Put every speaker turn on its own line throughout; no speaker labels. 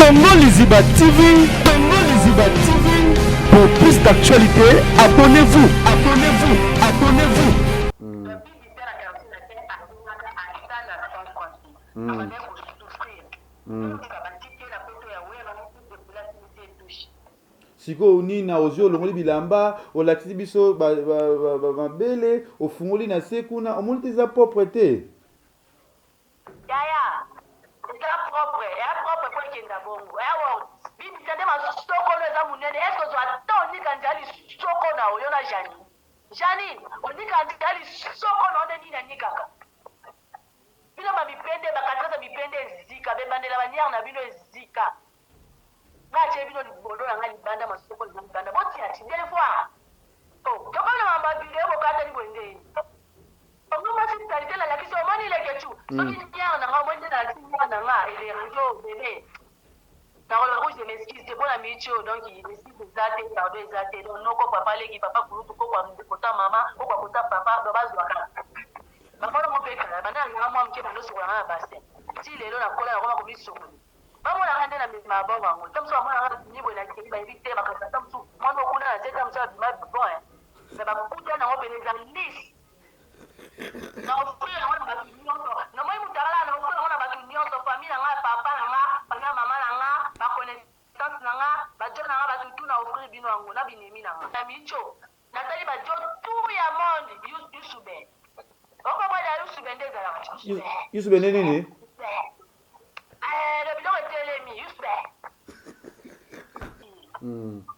Congo Liziba TV, Congo Liziba TV. Pour plus d'actualité, abonnez-vous, abonnez-vous, abonnez-vous.
Siko nina ozio longoli bilamba olakisi biso mabele ofungoli na se kuna omoni te eza propre te
yaya eza propre eya propre po ekenda bongo eyawo bibisa nde masokono eza monene eske ozwa ata onika nzali soko na oyo na janine onika nzali soko na onde nini anikaka bino bamipende bakatrasa mipende ezika bebandela baniere na bino ezika ngatie bino libondo na nga libanda masoko eza libanda botia tindele fois tokona mambabile bokata libwendeni ongo mwasi talite la lakisi omoni leketu soki niere na nga omoni nde nalati niere na nga elerejo bebe nakoloba rouge de mesquise te mpona mitio donc mesquise eza te pardon eza te donc noko papa leki papa kulutu kokwa kota mama kokwa kota papa babazwaka bafonango mpe kala banda nanga mwa moke bandosokolanga na basin ti lelo nakola nakoma komisokoli bamonaka nde na mabongo yango ta mosu bamonaka nibwe na keli bayebi te bakasa ta mosu mwana okuna na te ta mosu abima bon me bakuta nango pene eza lise na ofrir yango na bato nyonso namoi mutakala na ofrir yango na bato nyonso famille na nga papa na nga bana mama na nga baconnaissance na nga bajo na nga bato tu na ofrir bino yango na binemi na nga na micho natali bajo tour ya monde yusube okobwela yusube nde ezalaka
yusube nde nini
le biloko etelemi yusube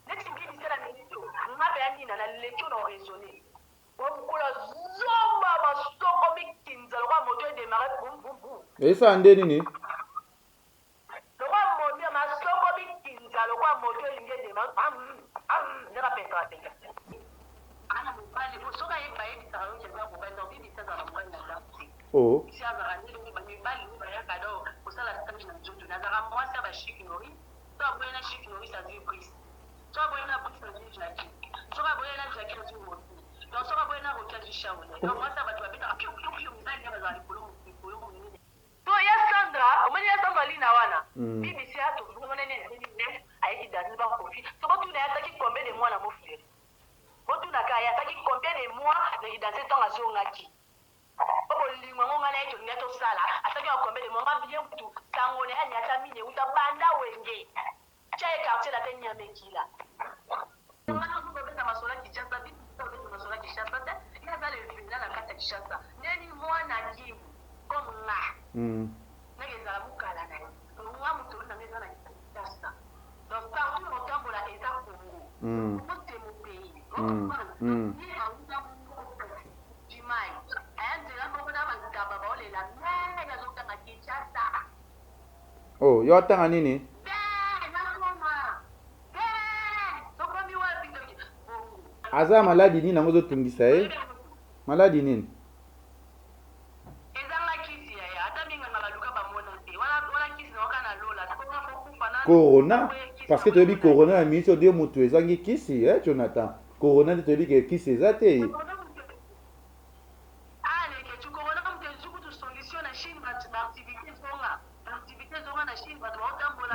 neti mbibisela milito nga mpe yanina na leki na oraisonne omukula zomba masoko mikinza lokwa moto edemare bumbumbu
esa nde nini
lokwa moto masoko mikinza lokwa moto elingi edemare nde bapesaka pesa ana mobali soki ayeba yebisaka yo eza mobali donc bibisaka na mobali na ndako te si azaka ndenge bamibali bayaka do kosala stage na nzoto nazaka mwasi ya bashiknori so aboye na shiknori azwi prise so aboye na buti azwi jaki soki aboye na jaki azwi moti donc soki aboye na roki azwi shaule donc mwasi ya bato babetaka piupiupiu mizali ya bazala likolo monene to ya sandra omoni ya sandra lina wana bbc atomonene ayeki dani bakofi sokotuna yataki combien de mois na mofleri otunaka yataki combien de mois na idanse ntango azongaki obolingo ngo nga na ye tolingi tosala ataki bakombe de monga bien kutu sangone anyata mine uta banda wenge tia ye quartier na te nyamekila ngana masola kishasa masola kishasa te yaza le vina na kata kishasa neni mwana kimu comme nga nagezala mukala na ye nga mutulu na ngeza na kishasa donc partout otambola eza Congo ote mo pays dimai
oh yo atanga nini aza maladi nini nango ozotungisa ye maladi nini corona parce que toyebi corona na minisi ode moto ezangi kisi jonathan corona nde toyebi ke kisi eza te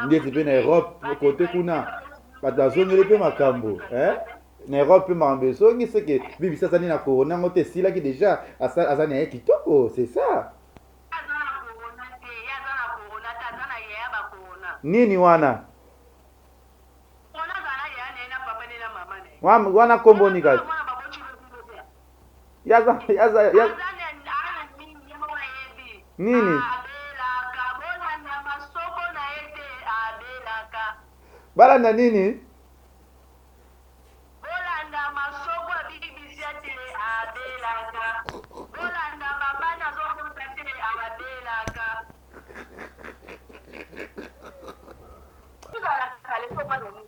ndeti mpe na europe kote kuna bato bazongeli mpe makambo na europe mpe makambo ezongi seke bibisa azali na corona yango te esilaki deja aza na ye kitoko c'est ça nini wana wana komboni kati nini balanda nini
bolanda masoko ya bibisia te abelaka bolanda babana azokota te abelaka tozalaka leso manoni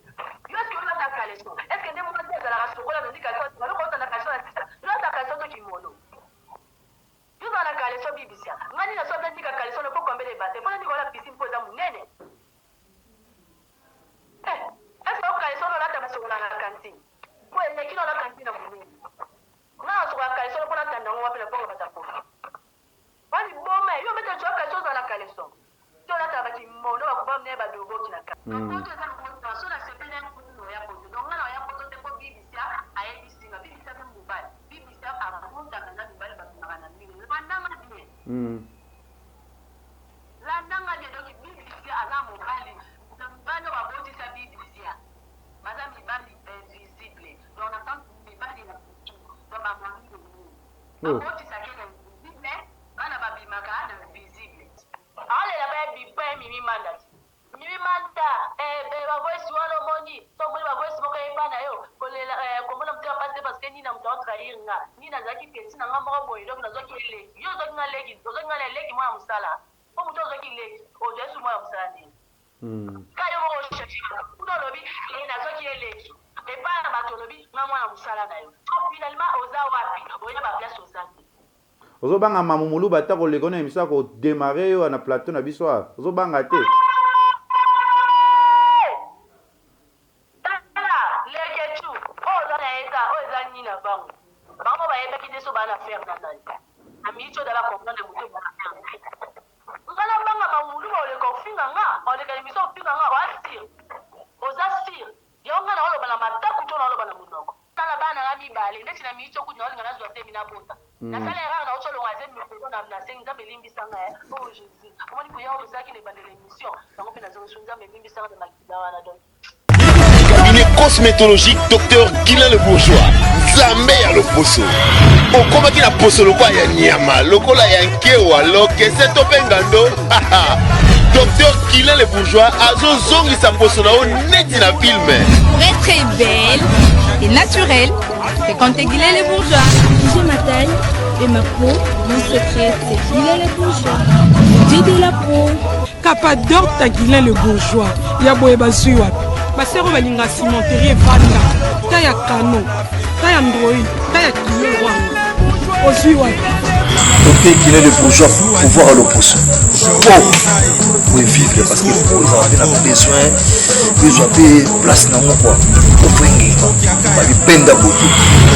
yo eske ozataka leso eske nde moko te ezalaka sokola nondika baloko ozalaka leso na sisa ozataka leso to kimono tozalaka leso bibisia ngani na so ndandikaka leso nokokombele bate mpona ndikola pisine mpo eza monene ne badogo ki na ka poto eza ko so na sepele ko ya poto donc na ya poto te ko bibisia ayebisinga bibisia te mobali bibisia amonta na mibali bakuna na mini bandanga bien landanga de donc bibisia aza mobali na mibali wa botisa bibisia baza mibali invisible donc na tant mibali na kutu donc ba mami de nous botisa ke invisible bana babimaka na invisible ale la ba bipa mimi manda ba voice wala moni to moni ba voice moko epana yo kolela komona mtia passe parce que ni na mtia trahir nga ni na zaki pesi na nga moko boy donc na zaki leki yo zaki nga leki to zaki nga leki mwa musala po muto zaki leki o jesu mwa musala ni kayo moko chechi kuno lobi na zaki leki epana ba to lobi nga mwa musala na yo finalement oza wapi oya ba place ozaki
ozobanga mamumulu bata koleka na émission ko démarrer yo na plateau na biso ozobanga te
Cabinet cosmétologique Dr Guilain le Bourgeois. Zambé à l'opposo. Au combat qui la poso le quoi ya nyama, le kola ya nkewa, lo kese to bengando. Dr Guilain le Bourgeois azo zongi sa poso na o neti na film.
Pour être très belle et naturelle, fréquentez Guilain le Bourgeois.
J'ai ma taille et ma peau, mon secret c'est Guilain le Bourgeois. J'ai de la peau.
Capador ta Guilain le Bourgeois. Ya boye bazui wapi. Basero balinga cimenterie vanda. Ta ya kano. Ta ya ndroi. Ta ya kilo wanga. Ozui wapi.
Docteur Guilain le Bourgeois, pouvoir à l'opposition. Pour vivre parce que pour les avoir besoin de place dans mon quoi. Pour finir, bah il peine d'aboter.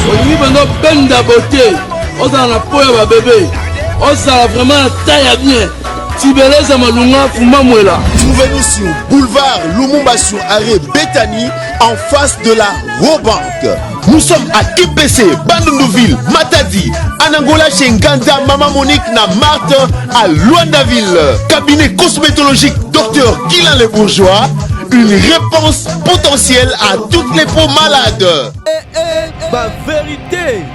On y va peine d'aboter. On a la peau à bébé. On a vraiment taille à bien. Tibeleza Malunga Fumamwela.
Trouvez-nous sur boulevard Lumumba sur arrêt Bethany en face de la Robank. Nous sommes à KPC, Bandundouville, Matadi, Anangola chez Nganda, Mama Monique na Marthe à Luandaville. Cabinet cosmétologique Dr Guilain le Bourgeois. Une réponse potentielle à toutes les peaux malades.
Ba vérité.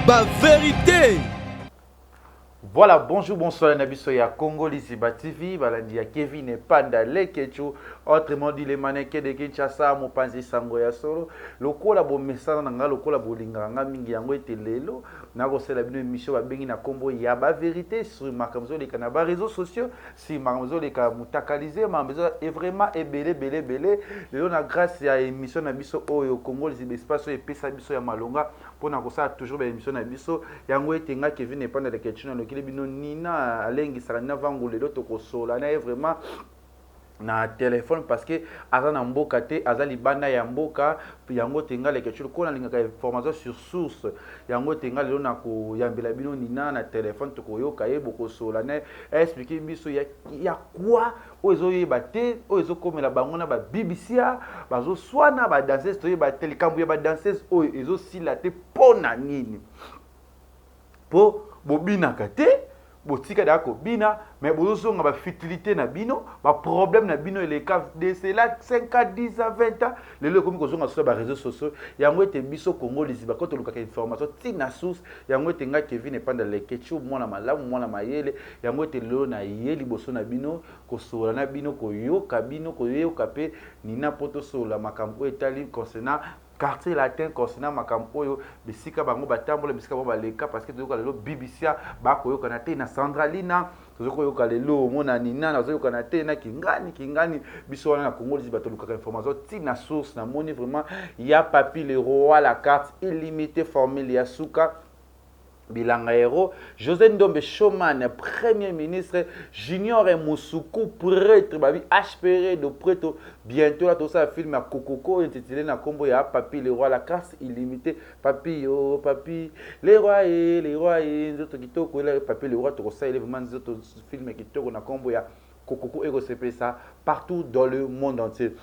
Voilà, bonjour, bonsoir, Nabiso ya Congo, Liziba TV, Balandi ya Kevin et Panda Lekechu, autrement dit les mannequins de Kinshasa, Mopanzi Sango ya Solo, le kola bo message nanga, le kola bo linganga mingi yango ete lelo, nago c'est la bino émission ba bengi na combo ya ba vérité sur makamzo les canaba réseaux sociaux, si makamzo les ka mutakaliser, makamzo est vraiment belé, lelo na grâce ya émission na biso oyo Congo Liziba espace et pesa biso ya malonga, pour na ko ça toujours ba émission na biso, yango ete nga Kevin et Panda Lekechu na bino nina alengi sarana vangu lelo tokosola na vraiment na téléphone parce que aza na mboka te aza libanda ya mboka yango tenga leke tu ko na linga information sur source yango tenga lelo na ko yambela bino nina na téléphone to ko yoka ye bokosola na expliquer biso ya quoi ozo yeba te ozo komela bango na ba BBC bazo swana ba danseuse to yeba te likambu ya ba danseuse oyo ezo sila te pona nini po bobina kate botika dako bina mais bozonga ba futilité na bino ba problème na bino les cas de cela 5 à 10 à 20 ans lelo komi kozonga sur ba réseaux sociaux yango ete biso Congo Liziba ko to lukaka information tina source yango ete nga Kevin et Panda Lekechu mwana malamu mwana mayele yango ete lelo na yeli boso na bino ko sola na bino ko yoka pe nina poto sola makambo etali concernant quartier latin concernant makambo oyo bisika bango batambola bisika bango baleka parce que toyoka lelo BBC bakoyoka na te na Sandralina tozokoyoka lelo mona nina nazoyoka na te na kingani biso wana na Congo Liziba tolukaka information tina source na moni vraiment ya Papi le roi la carte illimitée formule ya suka Bilanga Héros, José Ndombe Choman, Premier ministre, Junior et Moussoukou, prêtre, babi HPR de prêtre, bientôt là tout ça film à Kokoko intitulé na combo ya Papi le roi la carte illimitée, Papi yo Papi les rois et nzoto kitoko là Papi le roi to ça il est vraiment nzoto film kitoko na combo ya kokoko ekosepelisa partout dans le monde entier.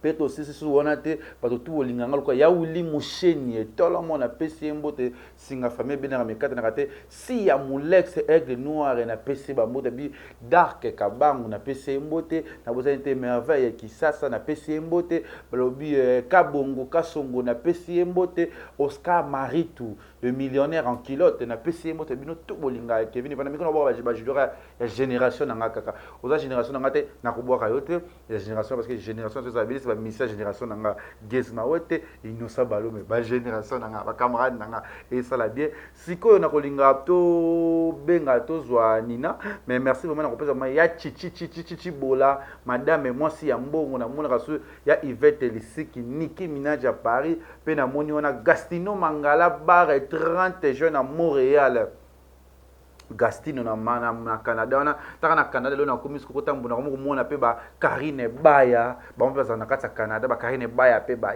Peut-être aussi si on a été parce que tout le monde a eu musheni tout le monde a payé mbote singa famille bien na mekata na kate si ya mulex aigle noir na payé ba mbote bi dark kabangu na payé mbote na boza inte merveille qui ça na payé mbote lobi kabongo kasongo na payé mbote Oscar Maritou le millionnaire en kilote na payé mbote bino tout bolinga Kevin bana mikona ba judora ya génération na kaka oza génération na ngate na kubwa yote ya génération parce que génération ça veut misa génération nanga gesma wote innocent balo mais ba génération nanga ba camarade nanga et ça la bien sikoyo na kolinga to benga to zwa nina mais merci vraiment na kopesa ma ya chichi bola madame moi si ya mbongo na mona kaso ya Yvette Lisiki Nicki Minaj à Paris pe na moni wana Gastino Mangala bar 30 jeunes à Montréal Gastino na Canada wana taka na Canada lelo na komisi ko tambuna ko mona pe ba Karine Baya ba mpeza na kata Canada ba Karine Baya pe ba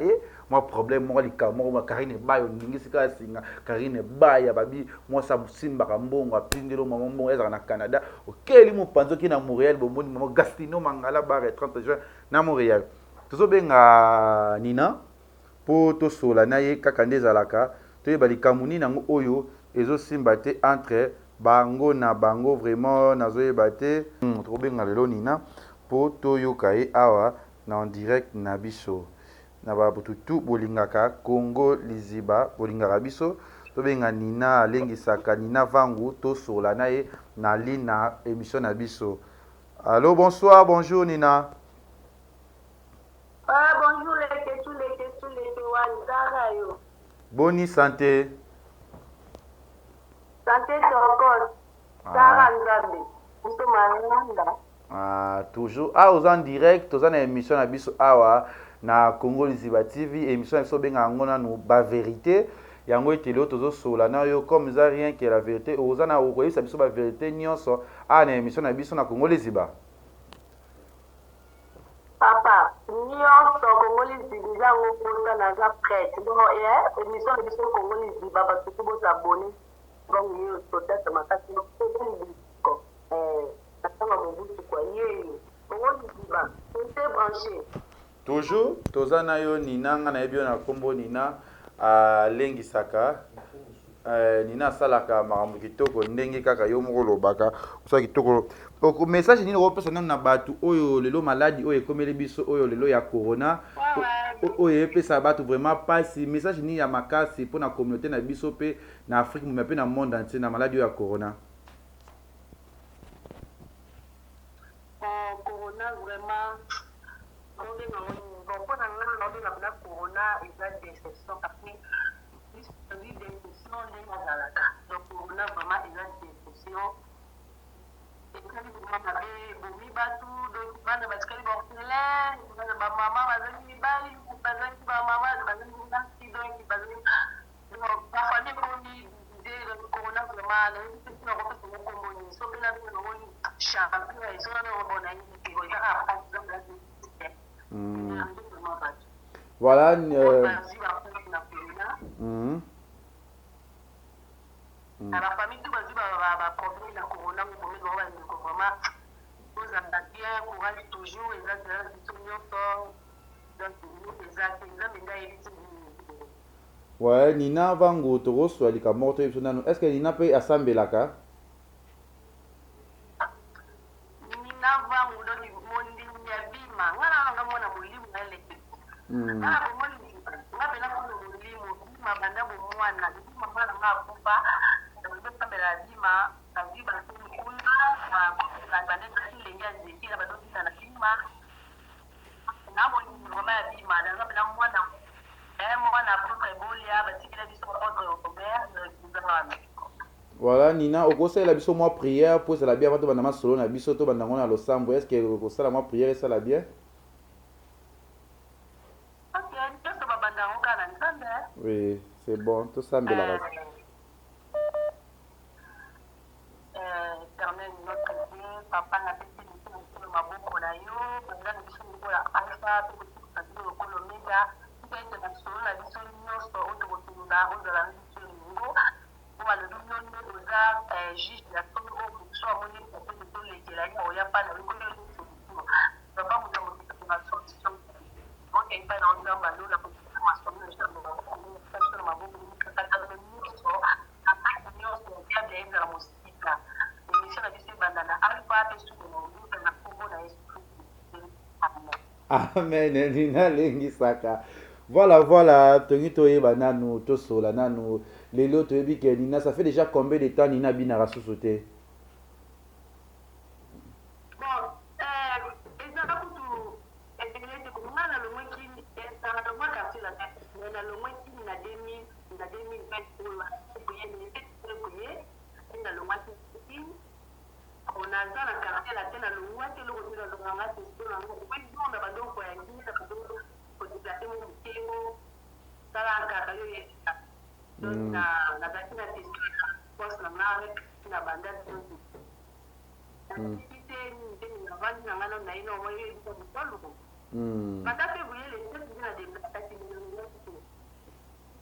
moi problème moi lika moi Karine Baya ndingisi ka singa Karine Baya babi moi sa musimba ka mbongo apindelo mama mbongo eza na Canada okeli mo panzo ki na Montréal bo moni mama Gastino Mangala bar 30 juin na Montréal tozo benga Nina po to sola na ye kaka ndezalaka to ye balikamuni nango oyo ezo simba te entre bango na bango vraiment nazoyeba te tokobenga lelo Nina po toyoka ye awa na en direct na biso na babututu bolingaka Congo Liziba bolingaka biso tobenga Nina alengisaka Nina Vangu tosola na ye na ligne na émission na biso. Allô, bonsoir, bonjour Nina.
Bonjour les Wanzara.
Bonne santé.
Santé Tokos. Sarah Nzambe.
Toujours. Aux en direct, aux en émission na biso awa na Congo Liziba TV, émission biso benga ngona no ba vérité. Yango etelo tozo sola na yo comme ça rien que la vérité. Aux en a okoyi sa biso ba vérité nyonso a na émission na biso na Congo Liziba.
Papa, nyonso Congo Liziba ngo kota na za prête. Bon, émission na biso Congo Liziba ba tout bo s'abonner. Bon, yo peut-être ma carte no ko.
Toujours tozana yo Nina nga na ebio na kombo Nina lengisaka Nina salaka makambo kitoko ndenge kaka yo moko lobaka osa kitoko oko message nini opesa na batu oyo lelo maladi oyo ekomeli biso oyo lelo ya corona oyo epesa batu vraiment pasi message nini ya makasi pour na communauté na biso pe na Afrique mais pe na monde entier na maladi oyo ya corona.
Corona vraiment on est dans la corona et la déception parce que plus de déception donc corona vraiment il a déception et quand on a bomi batu donc bana baskali bortela bana ba mama bazali bali bazali ba mama bazali ndaki donc bazali ba famille bomi de corona vraiment c'est une robe de commun so bila no champion et so na bona ni ko ya pa
voilà
la famille tout bazi ba problème na corona ko bomi do ba ni ko vraiment vous en bien courage toujours et là c'est tout nyonso donc nous
ouais Nina Vangu toro swali ka moto yeso nanu est-ce que Nina pe asambelaka
Nina Vangu do ni mondi ya bima ngana nga mona mulimu na ile ngana ko moni ngabe na ko mulimu bima banda bo mwana bima mwana ngakupa ndo tambela bima kaziba kuna na banda ile nyazi kila bado sana bima nabo ni ngoma ya bima na ngabe na mwana
voilà Nina okosala biso moi prière pour ça la bien avant de solo na biso to bandango na losambo est-ce que okosala moi prière et ça la bien oui c'est bon tout ça la race
éternel notre Dieu papa na petit nous maboko na yo bangana biso ko la alpha to ko ko omega peut-être na solo la biso nyonso oto ko tunda oto la biso ngo pour le nom de juge la solo au so amoni ko to le kelani o ya pa
Amen. Nina lengi saka. Voilà. Tongi toyeba nanu tosola nanu. Lelo toyebi ke Nina, ça fait déjà combien de temps Nina binara sosote?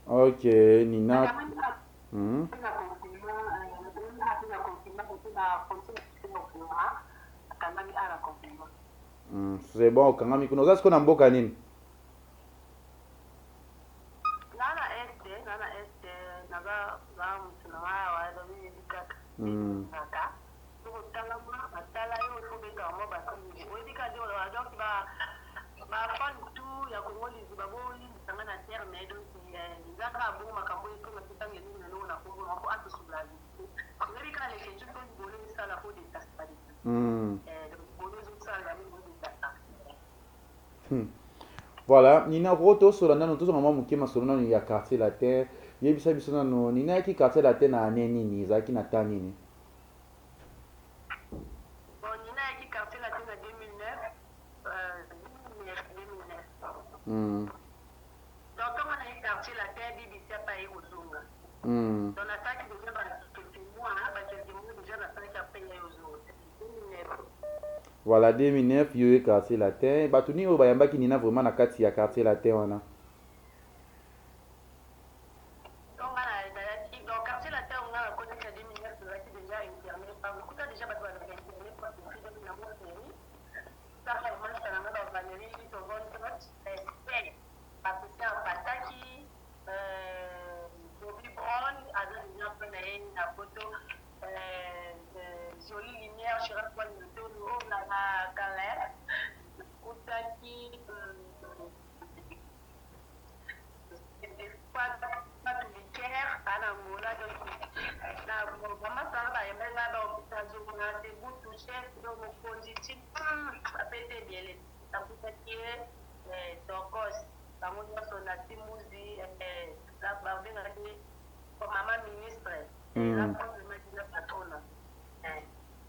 Ok, Nina. C'est bon, Kangami Kuno. Est-ce qu'on a un beau canine? Voilà, Nina Roto Solana, nous tous maman Mukema Solana, il y a quartier la terre. Il y a bisa bisa no Nina qui quartier la terre na neni ni zaki na tani.
Bon, Nina qui quartier la terre en 2009. Donc comme on a eu quartier la terre, BBC a pas eu au Zonga. Donc la sac déjà quelques mois, déjà la sac a payé au Zonga. 2009.
Voilà, 2009, il y a eu quartier la terre. Batuni au Bayamba qui Nina vraiment na kati ya quartier la terre wana.
Donc quartier la terre on a connu que 2009 c'est déjà internet. Beaucoup déjà pas de internet parce que c'est une bonne série. Ça vraiment ça n'a pas Valérie sur bonne droite. C'est parce que c'est un pataki Bobby Brown a donné une photo jolie lumière sur un point de haut la galère. Kutaki pas de liqueur à la moula donc la maman ça va y mettre là dans l'hôpital on a des bouts touchés donc positif ça peut être bien ça peut être donc ça montre son activité la barbe comme maman ministre la femme de la patronne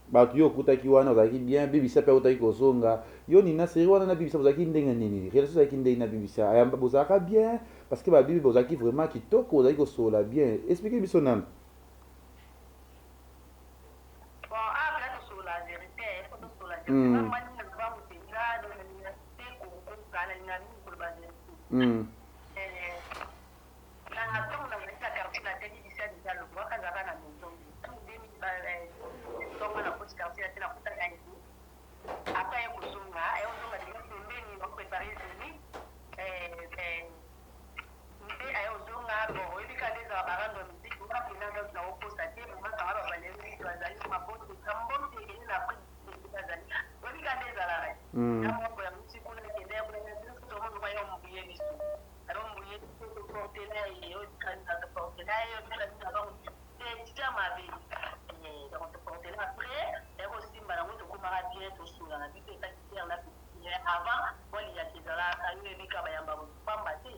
bato yo okutaki wana ozalaki bien bibisa mpe akutaki kozonga yo Nina seri wana na bibisa bozalaki ndenge nini relation ozalaki ndenge na bibisa ayamba bozalaka bien parce que babibi bozalaki vraiment kitoko ozalaki kosola bien explique biso nano.
Bon, après tout sur la vérité, il faut tout sur la vérité. Moi, je ne sais pas où c'est là, dans l'université, pour la dynamique, pour le basé. La tombe, on a dit la tête ici, déjà le bois, quand j'avais la maison. Tout 2000, donc on a posé quartier, la tête, la pousse à gagner. Après, il y a Kouzonga, et on a dit que nous avons préparé le lit. Mais à Ozonga, bon, il y a des cas de parents de musique, on va finir dans la opposition, on va faire la Valérie, on va aller sur ma porte, on va aller la prise de Kazali. On dit qu'il y a des arrêts. Alors, on va musique, on a des nerfs, on a des trucs, on va y embrouiller les sous. Alors, on va y porter là, et on va porter là, et on va c'est ma vie. Donc, on va porter là après, et aussi, madame, on va bien tout sous la vie, c'est ça qui est là. Avant, il y a des arrêts, il y a des cabayans, on va pas battre.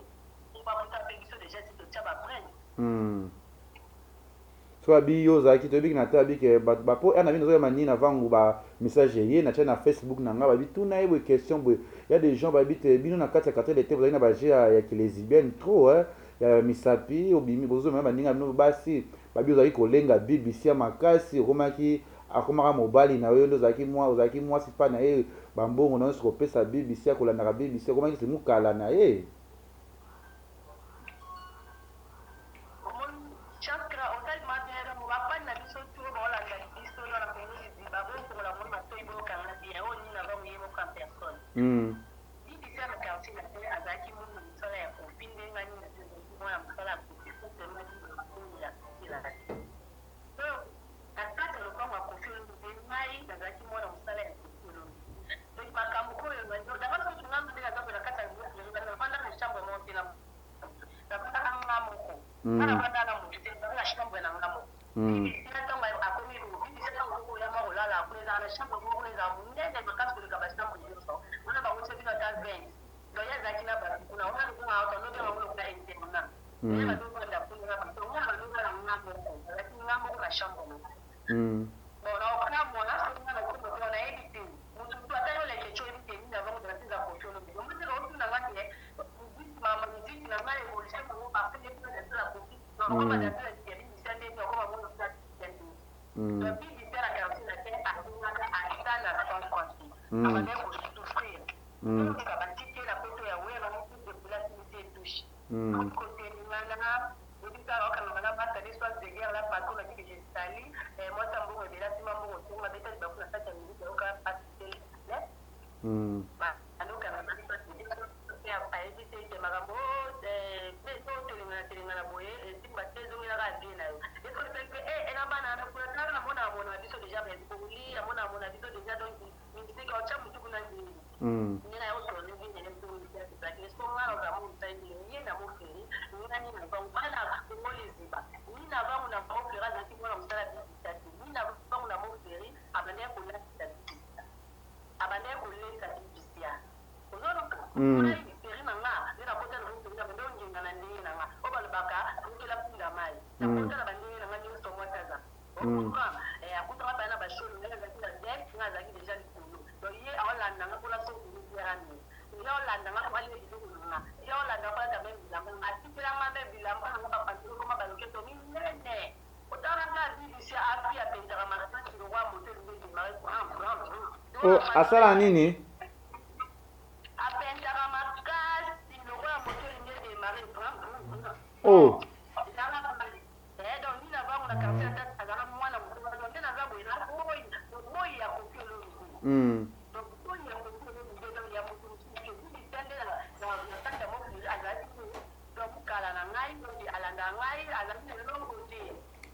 So abi yo zaki to big na ta big ba po ana bino zo mani na vangu ba message ye na na Facebook na nga ba bitu na e question boy il y a des gens ba bit bino na kati ya kati de te vous na ba ya ki lesbienne trop ya misapi obimi bozo ma ninga no basi ba bi zaki kolenga BBC makasi romaki akomaka mobali na yo ndo zaki moi si pa na e bambongo na so pesa BBC akolanda ka BBC komaki se mukala na e.
ana banda na mutu te na chambre na ngamo ina tanga akomi bibi sasa ngo ya maholala kuna na chambre ngo kuna za munene makasi kulika basi na munyeso una ba wote bila ta 20 ndo ya zakina ba kuna wana kuna auto ndo kama kuna interna ina ndo kwenda kuna ba ndo ngama ndo na ngamo lakini ngamo kuna chambre bona kana mwana kuna kuna kuna editing mtu atayo le kecho editing na vamo tunatiza kochono mimi ndo tuna ngani mama mziki na mali evolution ngo afanye kwa la kofi na kama ndio ndio ndio ndio kama mwana na bibi tena karatini yake akuna aitana na konti ambaye kutufia ndio kama tiki la poto ya wewe na mtu bila simiti tushi kote ngana bibi tara kana na mata ni swali de guerre la pato na kike stali mwata mbongo bila sima mbongo tunga beta bakuna sasa ni ndio ka pastel ba anuka na mata ya paidi te magambo beto telingana boye simba tezo ngina ka dina yo eko teke ena bana na kula tana mona biso deja ben poli mona biso deja donc mimi ka cha mtu kuna ndini nina yo so ni ngine ni mtu ni ya lakini sio ngara za mu tsaini ni na mu feri ni nani na ba bana ngoli ziba ni na ba mu na ba feri za kimona msala bitati ni na ba mu na mu feri abane ko la bitati abane ko le ka bitia unaona feri na nga ni na kota na mtu na ndo njinga na ndini na nga obalbaka ngila punda mai na kota na bandini na nga ni so mwata za akutoka bana bashoni ngala zakina dek ngaza ki deja likulu donc ye awalanda nga kula so kuliani ye awalanda nga kwali likulu nga ye awalanda kwa ta même bilamba atikira nga bilamba nga papa ndiko kama baloketo ni nene otara nga bibi si afi apendera marasa ki roi moto ndi mari
asala nini
apendera makasi roi moto ndi mari
oh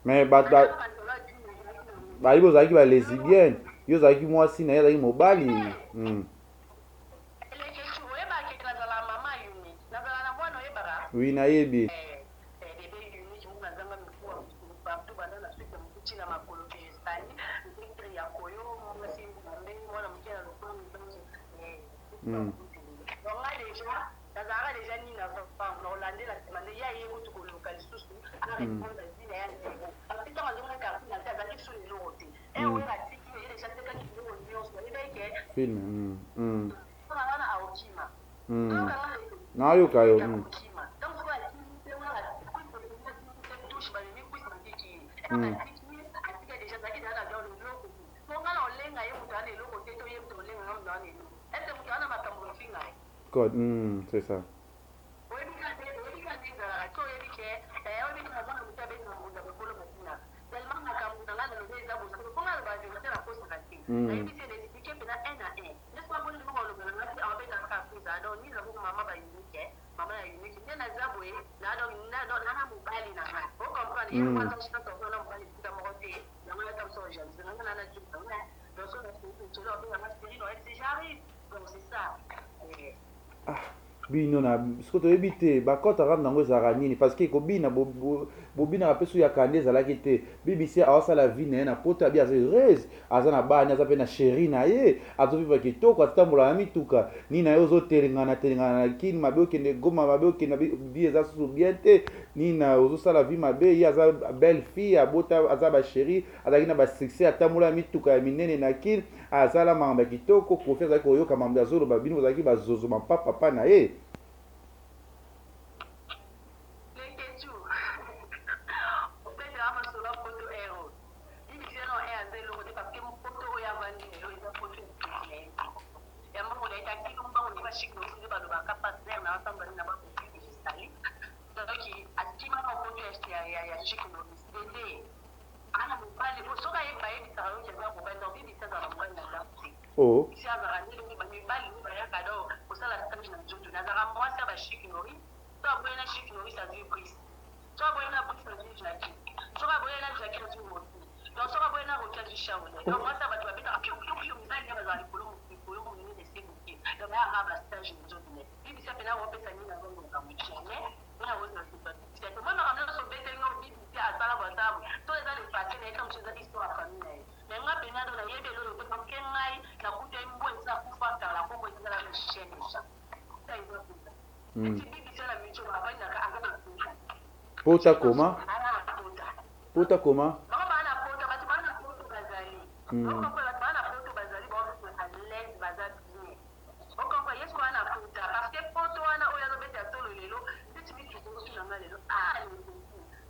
mais bayi bozalaki balesibienne yo ozalaki mwasi na ye azalaki mobali oui nayebi film nayoka yo God, c'est ça. Bino na siko toyebi te bakota rame nango ezalaka nini parce que kobina bobinaka mpe so ya kande ezalaki te BBC awasala vie na ye na poto abi aza heureuse aza na bani aza mpe na sheri na ye azovivre kitoko atambola na mituka nini na ye ozotelengana na kini mabe okende goma mabe okende bi eza susu bien te nini na ozosala vie mabe ye aza belle fille abota aza basheri azalaki na basuccès atambola na mituka ya minene na kini azala makambo ya kitoko kofi azalaki koyoka makambo azoloba bino ozalaki bazozoma papa na ye oh
eka mcheza histoire ya famille na ye mais nga penado na yebe lolo te parce que ngai na kuta imbo eza kufa kala kongo eza la chaîne ça ça eza kuta eti bibi sala micho baba ina ka anga na
pota koma pota koma
baba bana pota batu bana pota bazali baba bana pota bazali ba à l'aise bazali bien okompa yesu bana pota parce que poto wana oya no beta tolo lelo eti bibi ko na nga lelo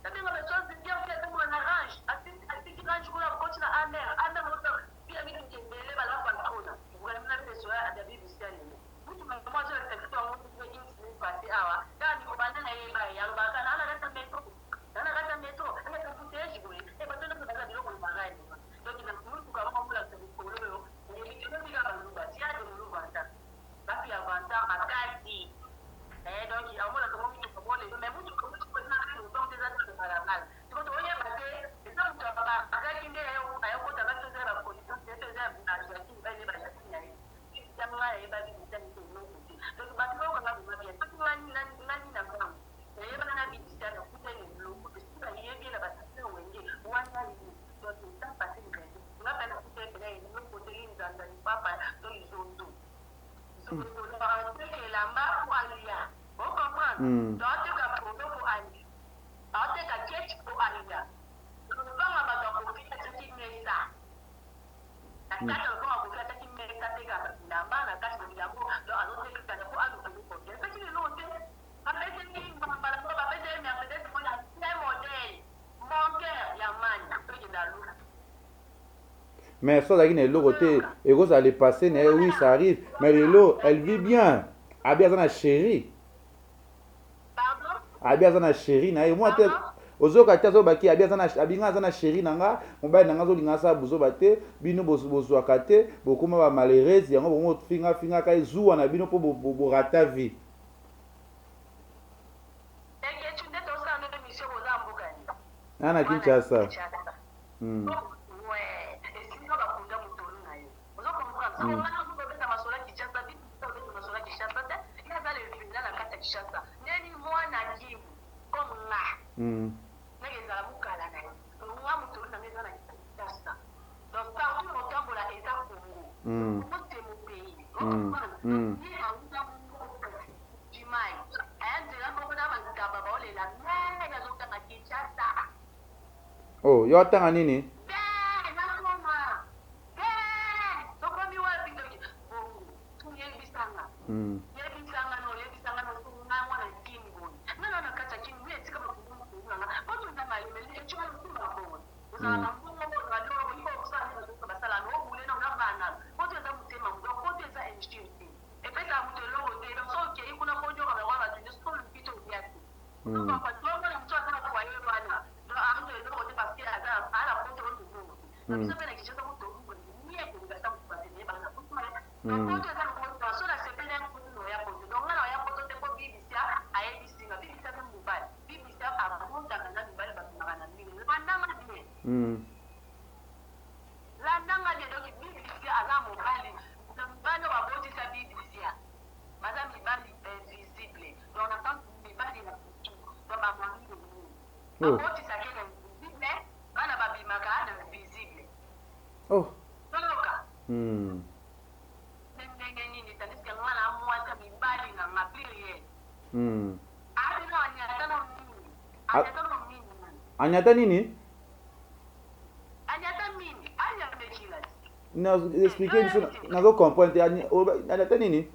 ça fait la chose de bien fait comme un arrange asiti range kuna coach na amer moto pia mimi nikembele bala kwa kona vraiment c'est ça à David Bistani mtu mmoja je le fait mtu kwa jinsi ni pasi hawa ndani kwa banda na yeye baya ya baka na kata metro ana kuteji kule bato na kubaza bilo kwa magai donc na mtu kama mtu kwa leo ni vitendo bila banduba tia de lugha hata basi ya vanta akati donc il y a moi comme mtu kwa bole mais mtu kwa mtu kwa na donc des autres paranormal tu vois oye bate ça mtu baba akati ndio ayo kwa tabato za la police c'est ça na jaki bale bale jamaa ya babi mtani ndio donc batu kwa na mabia tu nani na kwa yeye bana bibi sana kutani mloko sasa yeye bila basi wenge wanja ni donc ça passe ni bien on a pas na kutani ni mloko teli nzanda ni papa to izondo so que la ma kwa alia on comprend donc ka prodo ko ali ate ka church ko alia donc ba ba ko fita tiki mesa akata ko ko fita tiki mesa te ka na ba na ka ni jambo do azote ka ko alu ko c'est que le lote après c'est qui ba ba ba ba de mais peut-être qu'on a un modèle mon cœur ya man to de la luna
mais ça là qui est le côté et vous allez passer oui ça arrive mais Lelo elle vit bien abia zana chérie
pardon
abia zana chérie na moi te ozoka te azobaki abia abinga zana chérie nanga mobali nanga zolinga sa buzoba te bino bozwaka te bokoma ba malheureuse yango bongo finga ka ezuwa na bino po borata vie
et tu n'es pas en émission aux ambogani
ana Kinshasa
ouais et sinon ba kunda mutolu na yo ozo comprendre ça on a ko beta masola Kinshasa bi to beta masola Kinshasa te ina za le final na kata Kinshasa neni mwana jibu comme na nageza mukala na yo mwa mutolu na meza na Kinshasa donc partout au tambola eza Congo c'est mon pays ni auta jimai ande la ko na ba ba ole la na zo ta Kinshasa
oh yo atanga nini oh anyata nini na expliquer biso nazo comprendre anyata nini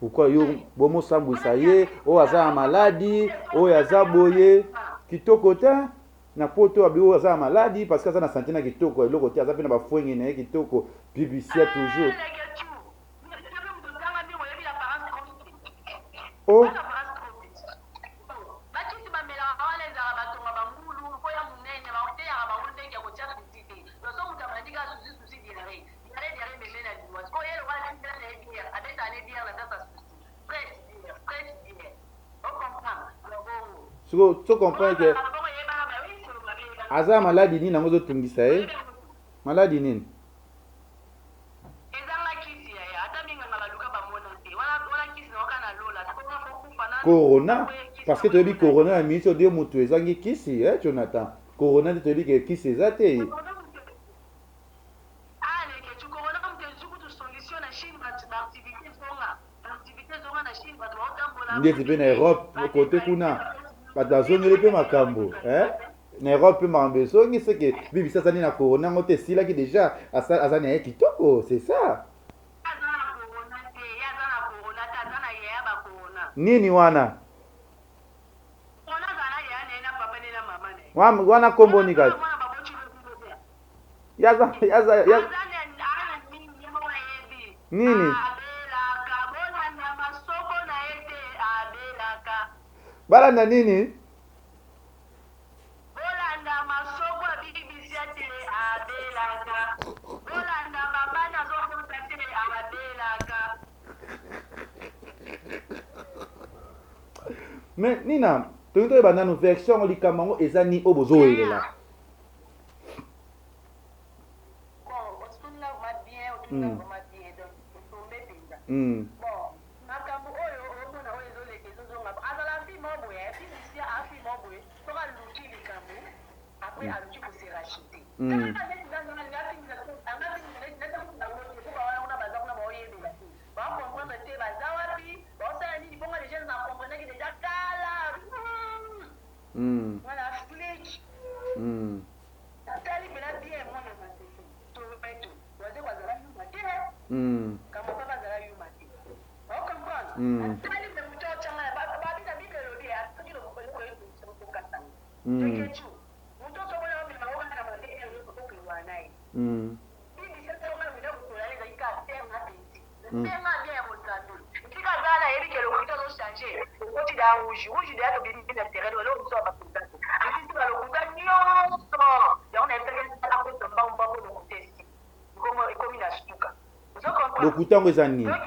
pourquoi yo bomo sambwisa ye oyo aza na maladi oyo aza boye kitoko te na poto abi oyo aza na maladi parce que aza na santé na kitoko eloko te aza mpe na bafwenge na ye kitoko bibisia toujours oh Tu comprends que aza maladie nini nango ozotungisa ye maladie nini corona parce que toyebi corona ya minisi ode moto ezangi kisi Jonathan corona nde toyebi ke kisi eza te ndeti mpe na Europe kote kuna bato bazongeli mpe makambo na Europe mpe makambo ezongi seke bibisi azani na corona yango te esilaki déjà azani aye kitoko c'est ça nini wana wana komboni kati yaza nini balanda nini mais nina toyingi toyeba nanu version ngo likambo yango eza ni oyo bozowelela lokuta yango eza nini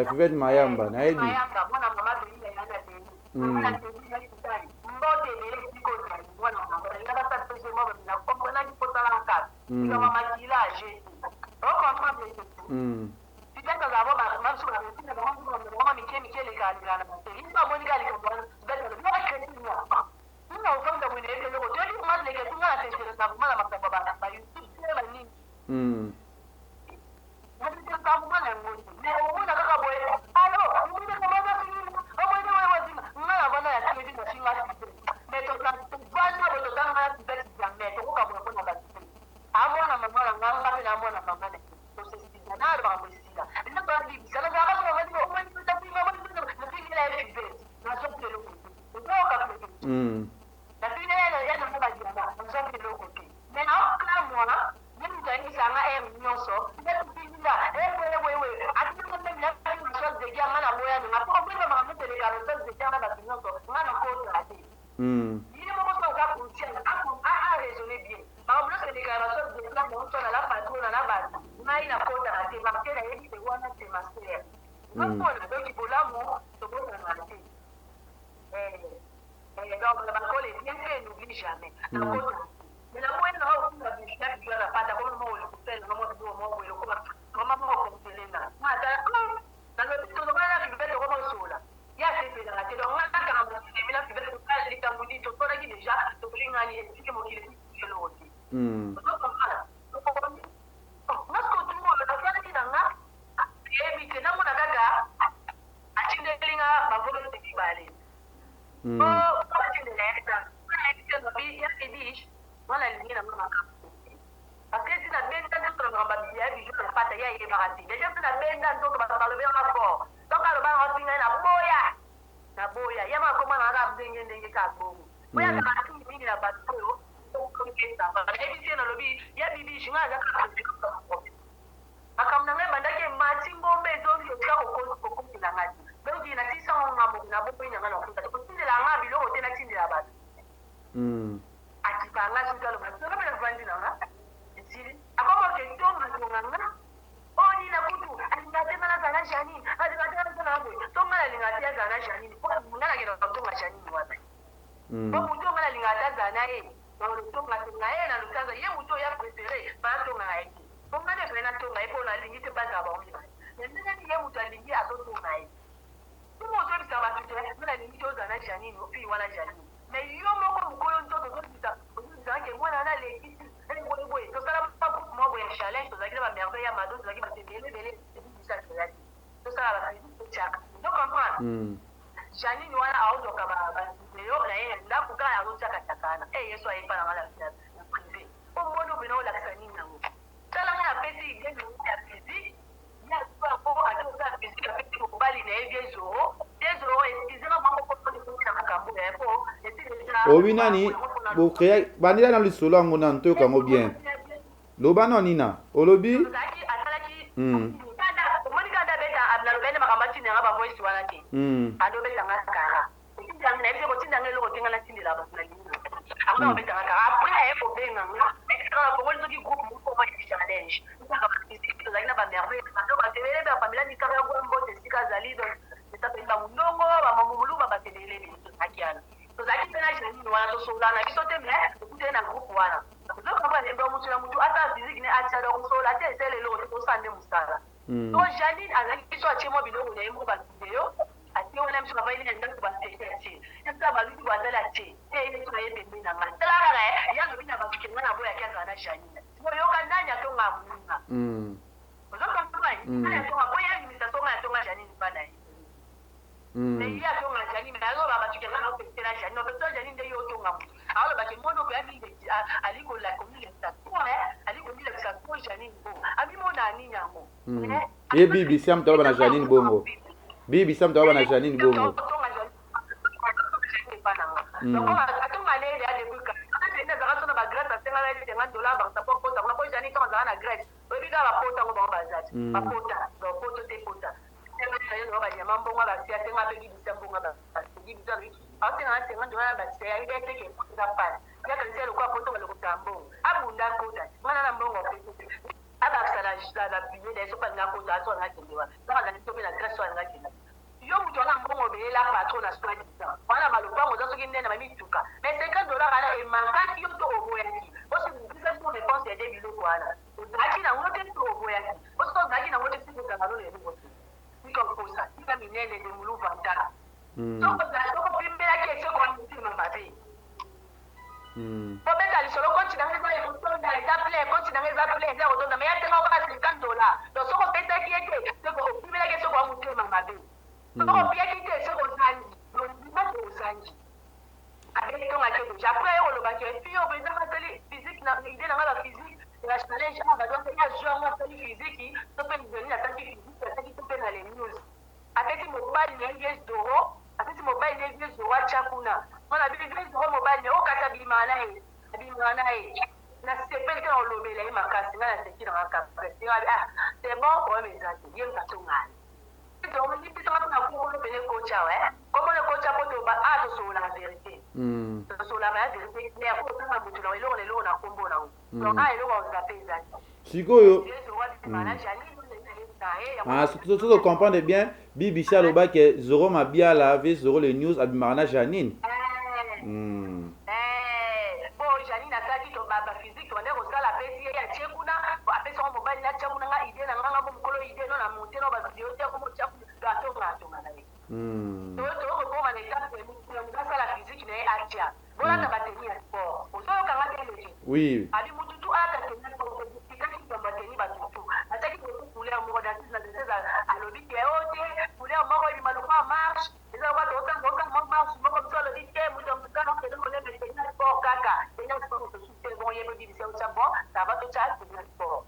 Fivete Mayamba na edi
Napona donc bolamu tobona ngati. Donc la bacole est bien fait, n'oublie jamais. Mais la moyenne là où la bichette doit la pâte, comme moi le coupé, le moment où moi le comment moi comme Selena. Moi dans le tout le monde là qui veut le comment sola. Il y a ces pédales là, donc là quand on dit mais là tu veux tout ça les tambourines tout ça qui déjà to bring ali et qui mo qui le l'autre. Donc comme ça. Moi ce que tu vois la fois qui dans là et puis na mo na gaga atindelinga bavolo de kibali. Voilà les gens parce que si la bête dans le rambabia du jour pas taillé et barati déjà si la bête dans le parler en rapport donc à le bar on na boya ya ma comment na rab ndenge ka bongo boya ka tu ni la bato comme ça et puis na lobi ya bibi jinga za ka akamna ngamba ndake matimbo mbezo yo ka ko na ngati donc ina sisa ngamo na bobo ina ngana kuta ko tindela ngabi lo tena tindela bato akipanga sitalo bato kama na vandi na siri akoma ke tonga nganga oni na kutu alingatema na sana jani alingatema sana hapo tonga alingatia sana jani kwa ngana kina tonga jani wapi kwa mtu ngana alingata sana na tonga tonga na lukaza ye mtu ya prefere ba tonga haiki tonga ne prena tonga ipo na lingite baza ba oni nenda ni ye mtu alingia tonga haiki tumo zote za watu tena lingite sana jani opi wala jani na yo moko mkoyo ntoto zote zange mwana na lekiti boy to sala pas pour moi boy challenge to zakira ba merveille ya mado to zakira bele ça to sala ba to chaka donc comprendre Janine wana auzo ka ba yo na yeye nda kuka ya auzo chaka chakana yeso aipa na mala ya privé o mono bino la kanini nango sala ngana pesi ngene ya physique ya kwa ko ato ka physique ka pesi ko bali na ezo ezero mambo ko ko na makambo ya po
Owinani bo créer banila na lisolo ngo na ntoka ngo bien loba no nina olobi
kada beta abna lobene makambati na ba voice wana ke ado beta ngakara tinda na ebe ko tinda ngelo ko tinga na tindila ba na lino akona beta ngakara après e ko benga extra ko wona ki group mo ko ba challenge ngaka ba physique za ina ba merveille ado ba tebele ba famila ni kara ko mbote sika zalido eta penda munongo ba mamulu ba tebele ni akiana to zaki tena jeni wana to solana biso te me kute na group wana donc kama ndo mutu ata physique ne acha do sola te sele lo to sande musala to Janine azaki biso achemo biloko na yemo ba video ati ona mso ba ile ndio ba tete nta ba bitu ba dala te ile to yebe mina ngala tala ga ya ndo bina ba kikenga na boya kya na Janine mo yo ka nanya to ngamunga donc kama ya to boya ni misa to nga Janine bana mais il y a ton Janine mais alors ba kikenga na to tela Janine no to Janine de yo to ngamu alors ba ke mono ko abi aliko la komile ta aliko mila ka ko Janine bo abi mo na ni nyango
e bibi siam to bana Janine bongo bibi siam to bana Janine bongo
donc atonga le ya de buka nda za katona ba grata senga la de $10 ba support pota kuna ko Janine to za na grade obi ga ba pota ngo ba zati ba pota do poto te pota senga ba ya mambo nga ba sia senga be gibi sambo nga ba gibi zari ate na senga ndo na ba sia ide te ke za pa ya ka sia lo kwa poto lo kutambo abunda kota mwana na mbongo aba sala la biye de so pa na kota so na kendewa za ka nito be na grade so na kendewa yo mutu ana mbongo be la patron na so disa wana malupa mo zo kinde na mamituka mais $50 ala e manga yo to oboyaki o se bisa so réponse ya de biloko wana zaki na ngote to oboyaki o so zaki na ngote siku ka ngalo le ngote iko kosa ika minene de mulu vanda so ko za ko bimbela ke so ko mutu mbabe Robert alisolo konti na ngeza ya mtoto na example konti na ngeza play ndio ndo na yate ngaba $50 do so ko pesa kiete so ko bimbela ke so ko mutu mbabe so pia kite so ko zanji do ndima ko zanji avec ton accueil après on le bac puis on peut dire que physique na idée na ngala physique la challenge va donc il y a joueur na physique to peut venir la tâche physique ça qui peut dans les news avec mobile ni $10 avec mobile ni $10 chakuna on a vu $10 mobile au katabi mana he na sepel que on lobela ma kasi na c'est dans ka c'est bon pour mes amis bien ka tongana donc ni pisa na ko ko bele coach comme le coach a poto ba a to so la vérité so la vérité mais ko to ma mutu lo na kombo na donc a lo wa za pesa
sikoyo Ah, surtout de comprendre bien, Bibi Chaloba que Zoro Mabiala avec Zoro les news Abimarana Janine.
Bon, Janine a dit que ma physique, on est au sol à péter, à Tchekuna, à péter son mobile, à Tchekuna, idée, à Manga Mokolo, idée, non, à monter dans la vidéo, comme au Tchekuna, à Tchekuna. Donc, on a l'état de la physique, mais à Tchekuna. Voilà ta batterie à sport. Au sol, quand on a dit,
oui.
a dit, Moutou, à ta tenue, pour que tu batterie, bah, tout. À ta qui voulait un mot d'artiste, à l'objet, voulait un mot, il m'a le marche. Et là, on va marche, comme ça, le dit, Moutou, sport kaka enya sport to sute bon yebo bibisia ucha bon ça va to chat de sport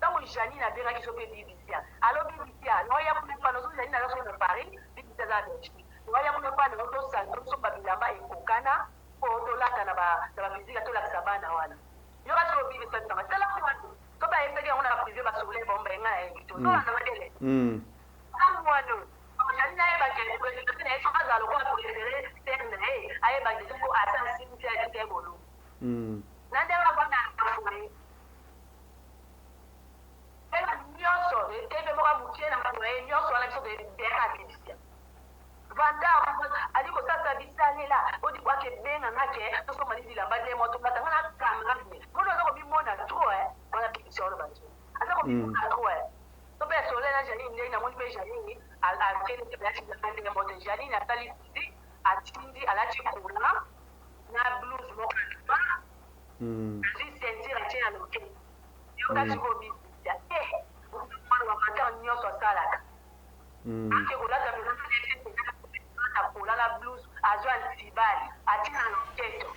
donc Janine a bien qui s'oppose bibisia alors bibisia no ya pour pas nous Janine a sur le Paris bibisia za bêchi no ya pour pas nous to sa to so babilamba e kokana pour to lata na ba physique to la sabana wala yo ka to bibisia tama tala to ba ese on a privé ba soule bomba nga e to no na madele amwano Janine a ba ke ko ni ne so ba lo ko pour les ternes aye ba de ko ata simti a de bolo nande wa bana afuni ela nyoso ebe mo ka mutiena ma e nyoso ala so de ka bibisia vanda aliko sasa bisani la odi kwa ke benga ngake to so mali dilamba de mo to kata ngana kamera ni mo no ko bi mona trop ona bibisia ona ba tu asa ko bi mona trop to be so le na Janine na mo be Janine al kene de la chine de mo de Janine atali atindi alachi kuna na blues mo ka si sentir a china no ke yo ka chigo bi ya mo wa mata nyoso sala ke kula ta bi na kula na blues azo antibali atina no keto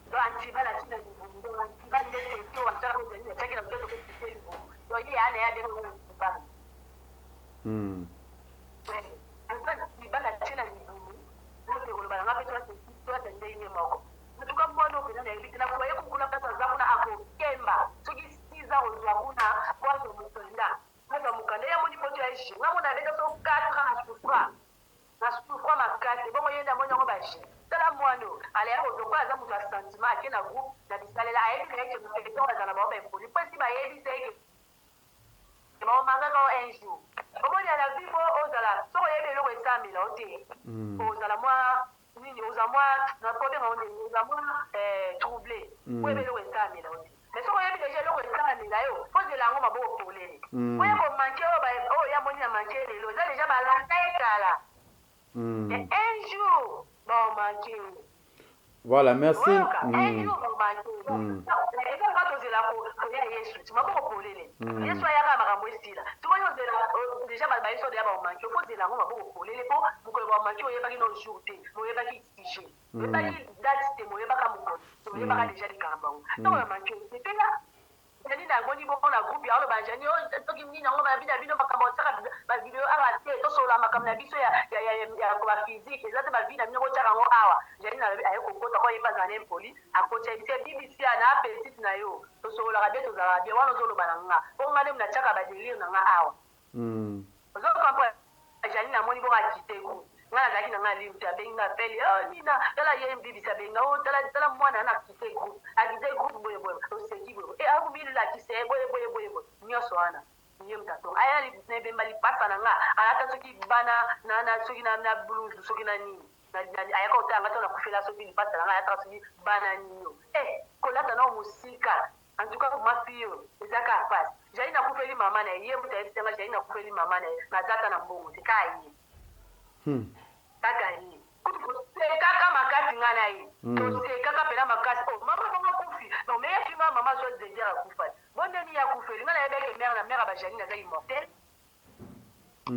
do antibali atina ni do antibali de to wa ta ko ni ta ke na keto ko ti do ye ana ya de ko ba antibali atina ni wote kulibana ngapi tu atende ile moko tuka mbono kuna na hivi na kwa hiyo kuna pesa za kuna hapo kemba tukisiza uzwa kuna kwazo mtenda hata mukande ya mudi poto yaishi ngamo na leta so katra na sufra makate bongo yenda monyo ngo bashi tala mwano ale yako to kwa za mtu sentiment akena group na bisalela ayebi na yake mteketo za na baba mpoli pesi ba yebi seke mo manga ko enju omoni ala vivo ozala so yebe lo kwesami la ote ozala mwa nini oza mwa na problème on est oza mwa troublé yebe lo kwesami la ote mais so yebi déjà lo kwesami la yo pose la ngoma bo polele oya ko manke o ya moni na manke lelo za déjà ba la taekala un jour bon manke.
Voilà, merci.
Jani na ngoni bo na groupe ya lo banjani o to kimi na ngo ba bino makamotaka ba video ala te to so la makamna biso ya ko ba physique ezate ba bina bino ko taka ngo awa jani na ayeko kota ko yeba zane poli akocha bise BBC na petit na yo to so la radio to za radio wano zo lo bananga ko ngane mna chaka ba delir na nga awa zo kampo jani na moni bo ba kiteko ngana zaki na ngali mta benga peli nina tala ye BBC benga o tala mwana na kiteko agide groupe boye boye o seki boye abu bili la kise boye nyoso ana niye mtato aya li nebe mbali pasa na nga anata soki bana na soki na blues soki na nini na aya ko tanga to na kufela soki li pasa na nga aya soki bana nino kolata na musika antuka mafio ezaka pass jai na kufeli mama na ye mtaitanga jai na kufeli mama na zata na mbongo tikai kaka hii kaka makasi ngana hii to se kaka pela makasi mama kufi no me yafi mama so de dire kufa bonde ni ya kufeli ngana yebeke mère ba Janine za immortel so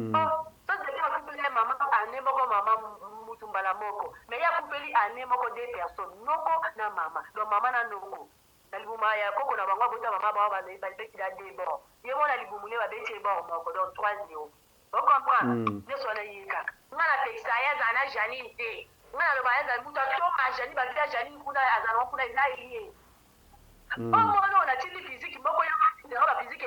de dire kufeli mama ane moko mama mutumbala moko me ya kufeli ane moko deux personnes noko na mama do mama na noko libuma ya koko na bango bota mama ba ba beki da debo ye mona libumule ba beti ba moko do 3-0 on comprend ne so na yika ngana teksa ya zana Janine te ngana lo ba ya muta to ma Janine ba via Janine kuna azana kuna ina iye mono na tili physique moko ya ba physique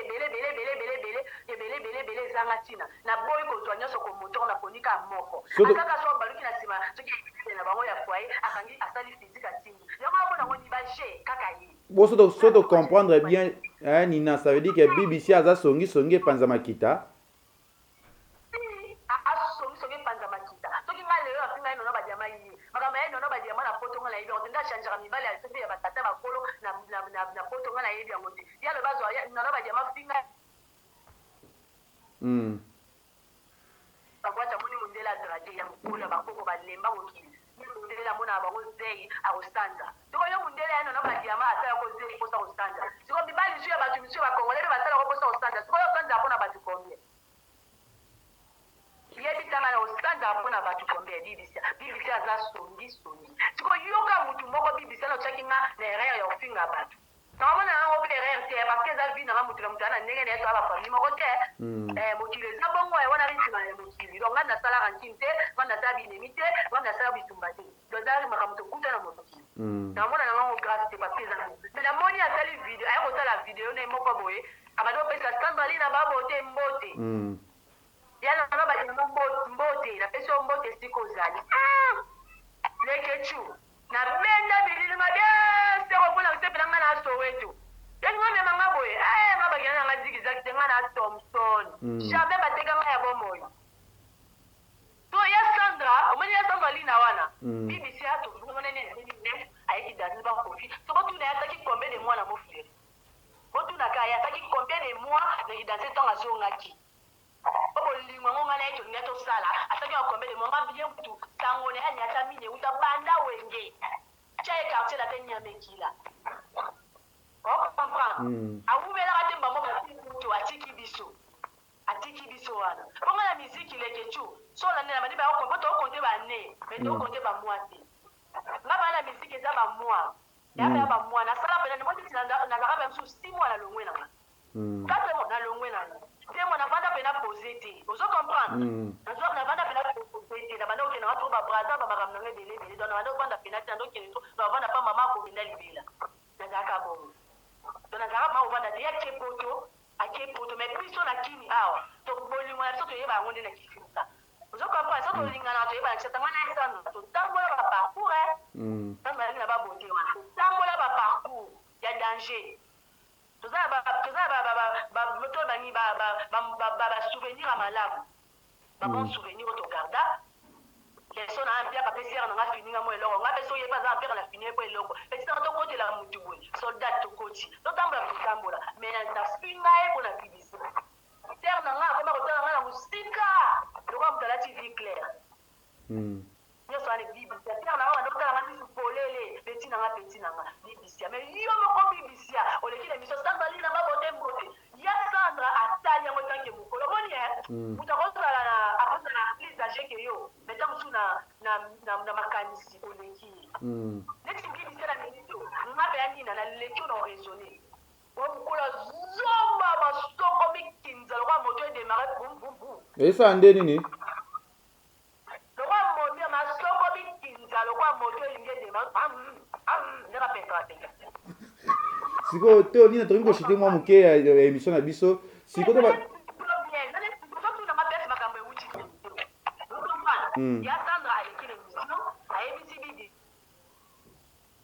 bele zanga tina na boy ko to nyoso ko moto na konika moko akaka so baluki na sima soki na bango ya foyer akangi asali physique atini yango bona ngoni ba je kaka yi
Bon, so de comprendre bien, Nina, ça veut dire que BBC a songi panza makita.
mibale ya sofi ya batata bakolo na poto nga na yebi yango te ya lo bazwa na ba jama finga bakwata moni mundela drade ya mukula bakoko balemba mokili mundela mona bango zei akosanda siko yo mundela yano na badiama asala ko zei posa kosanda siko mibali sio ya batu misio bakongolele basala ko posa kosanda siko yo sanda pona batu combien yebi tanga na osanda pona batu combien bibisia aza songi siko yoka mutu moko bibisia na chaki nga na erreur ya ofinga batu namona nango mpe erreur te parce que eza vi nanga mutu na mutu ana ndenge na ye to aba famille moko te mokili eza bongo wana rinsima ya mokili donc nga nasalaka ntini te nga nasala binemi te nga nasala bitumba te donc eza makambo tokuta na mokili namona nango grâce te parce que eza mais namoni asali video aye kosala video na ye moko boye abandi kopesa sandali na babote mbote yana nanga badima mbote napesi yo mbote esika ozali lekechu na benda bililinga bien seko mpona kosepela nga na soweto yangi nga memanga boye nga bakena nanga zigizaki te nga na Thompson jamais bateka nga ya bomoyo to ya Sandra omoni ya Sandra lina wana BBC atomonene ayeki dansi bakofi so botuna yataki combien de mois na moflere botunaka yataki combien de mois na kidansi ntango azongaki obolingwa ngo ngana eto ngeto sala ataki akombe de monga bien kutu tangone hani ata mine uta banda wenge chae quartier la tenya mekila comprendre awubela kate mbamo kutu atiki biso wana bonga la musique lekechu so la nena madiba ko boto konte ba ne mais to konte ba moite ngaba la musique eza ba mois ya ba mois na sala pena mo tina na zaka ba msu 6 mois na longwe na 4 mois na longwe na te mona vanda pena poser te ozo comprendre na vanda pena poser te na banda okena watu ba braza ba makamna ngebele donc na banda vanda pena te ndo kene to na vanda pa mama ko binda libela na zaka bongo donc na zaka ma vanda te ya kepoto mais piso na kini awa to bolingo na soto yeba ngonde na kifuta ozo comprendre soto lingana to yeba chata mana isando to tambola ba parcours tamba na ba bote wana tambola ba parcours ya danger toza moto bangi ba souvenir amalamu ba bon souvenir to garda leso na ampia pa pesi na nga fini nga mo eloko nga beso yeba za ampia na fini po eloko pesi na to kote la mutu boy soldat to koti to tambola mais na spinga e ko na BBC terre na nga ko ba ko tala na musika to ko mtala TV clair yo so ani BBC terre na nga ndo tala nga polele peti na nga BBC mais yo mo ko BBC o le kile miso sambali na babote mbote ya Sandra atali yango tanke mukolo boni mutakozala na aposa na please age ke yo metango su na makanisi oleki neti BBC na minito ngabe yanina na lekyo na raisonner mukolo zomba basoko mikinza lokwa moto e démarrer boum boum boum
esa ndeni ni
lokwa moto masoko mikinza lokwa moto e démarrer ndeka petra tenga
siko to nina tolingo shite mwa muke ya emission na biso siko to ba
ya Sandra alekile mission ayebisi bibi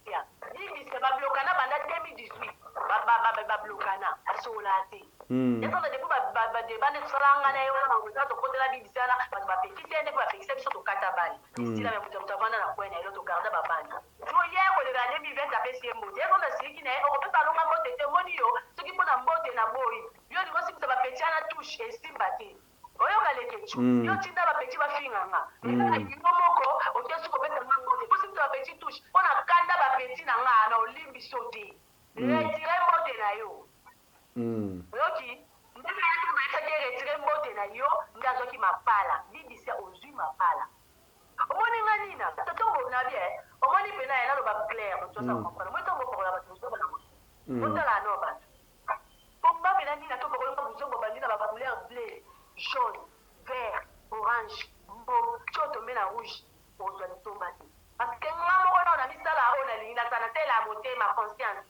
ya bibi se ba blokana banda 2018 ba blokana asola te ya Sandra depuis ba debane franga na yo na ngoza to kotela bibi sana ba petite ende ba petite biso to kata bali sila me mutavana na kwena ilo to garda ba banda so ye ko le rane bi venta pesi mo ye ko na siki na o ko ta longa mbote te moni yo soki pona mbote na boy yo ni ko simisa ba petite na touche esimba te oyo kalekechu yo tinda ba petite ba finganga eza yimo moko o tesu ko beta mbote ko simisa ba petite touche pona kanda ba petite na nga na olimbi sote retire mbote na yo oyoki ndenge yetu maisaki retire mbote na yo ndazoki mapala BBC ozwi mapala omoni nga nina totongo na bien omoni pena ena loba clair tosa comprendre moi tongo pour la batuzo na mo tala no ba pomba pena nina to pour le buzongo bandina ba couleur bleu jaune vert orange mbo choto mena rouge ozwa tomba parce que nga mo na misala ona linga sana tela motema conscience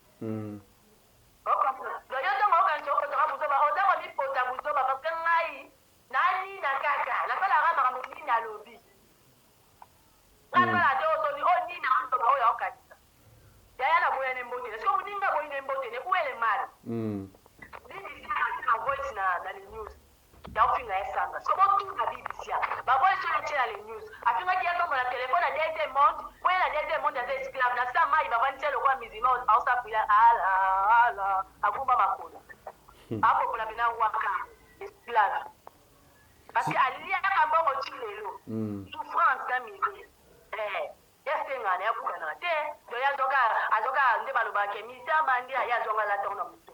yo tongo kancho ko to buzoba oza ko mi pota buzoba parce que ngai nani na kaka la sala ga makambo nini na lobi Kata do to ni oni na ndo ba oya okatisa. Ya na boya ne mbote. So udinga boya ne mbote ne kuele mara. This is na voice na the news. Ya ufinga esanga. So bo tu na BBC. Ba voice na channel news. Afinga kia to na telefone na DT Monde, kwela la deuxième monde des esclaves na ça mai va vantir le roi musulman au ça puis ala akumba makolo hapo kuna bina waka esclave parce que alia kamba mochilelo souffrance na mimi yasenga na yakuka na te do ya azoka nde baloba ke misa mandi ya zonga la tona mutu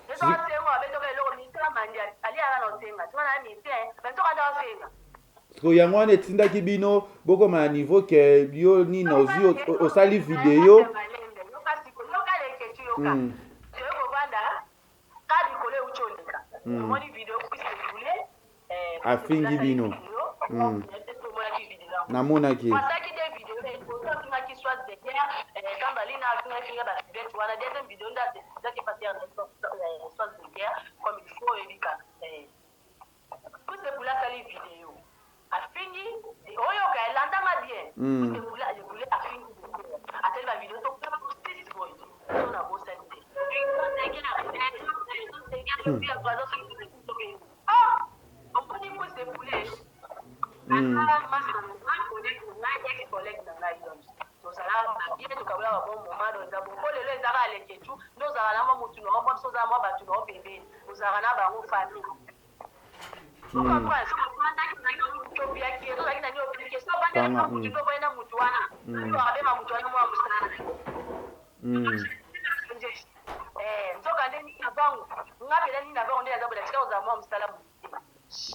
je dois senga be toka lo misa mandi alia na senga tona misa ben toka da senga
Parce yango wana etindaki bino bokoma na niveau ke yo nini ozwi osali video afingi bino namonaki
afingi oyo ka landanga bien le afingi atel ba video to kwa six boys na bo sente on peut dire que c'est poulet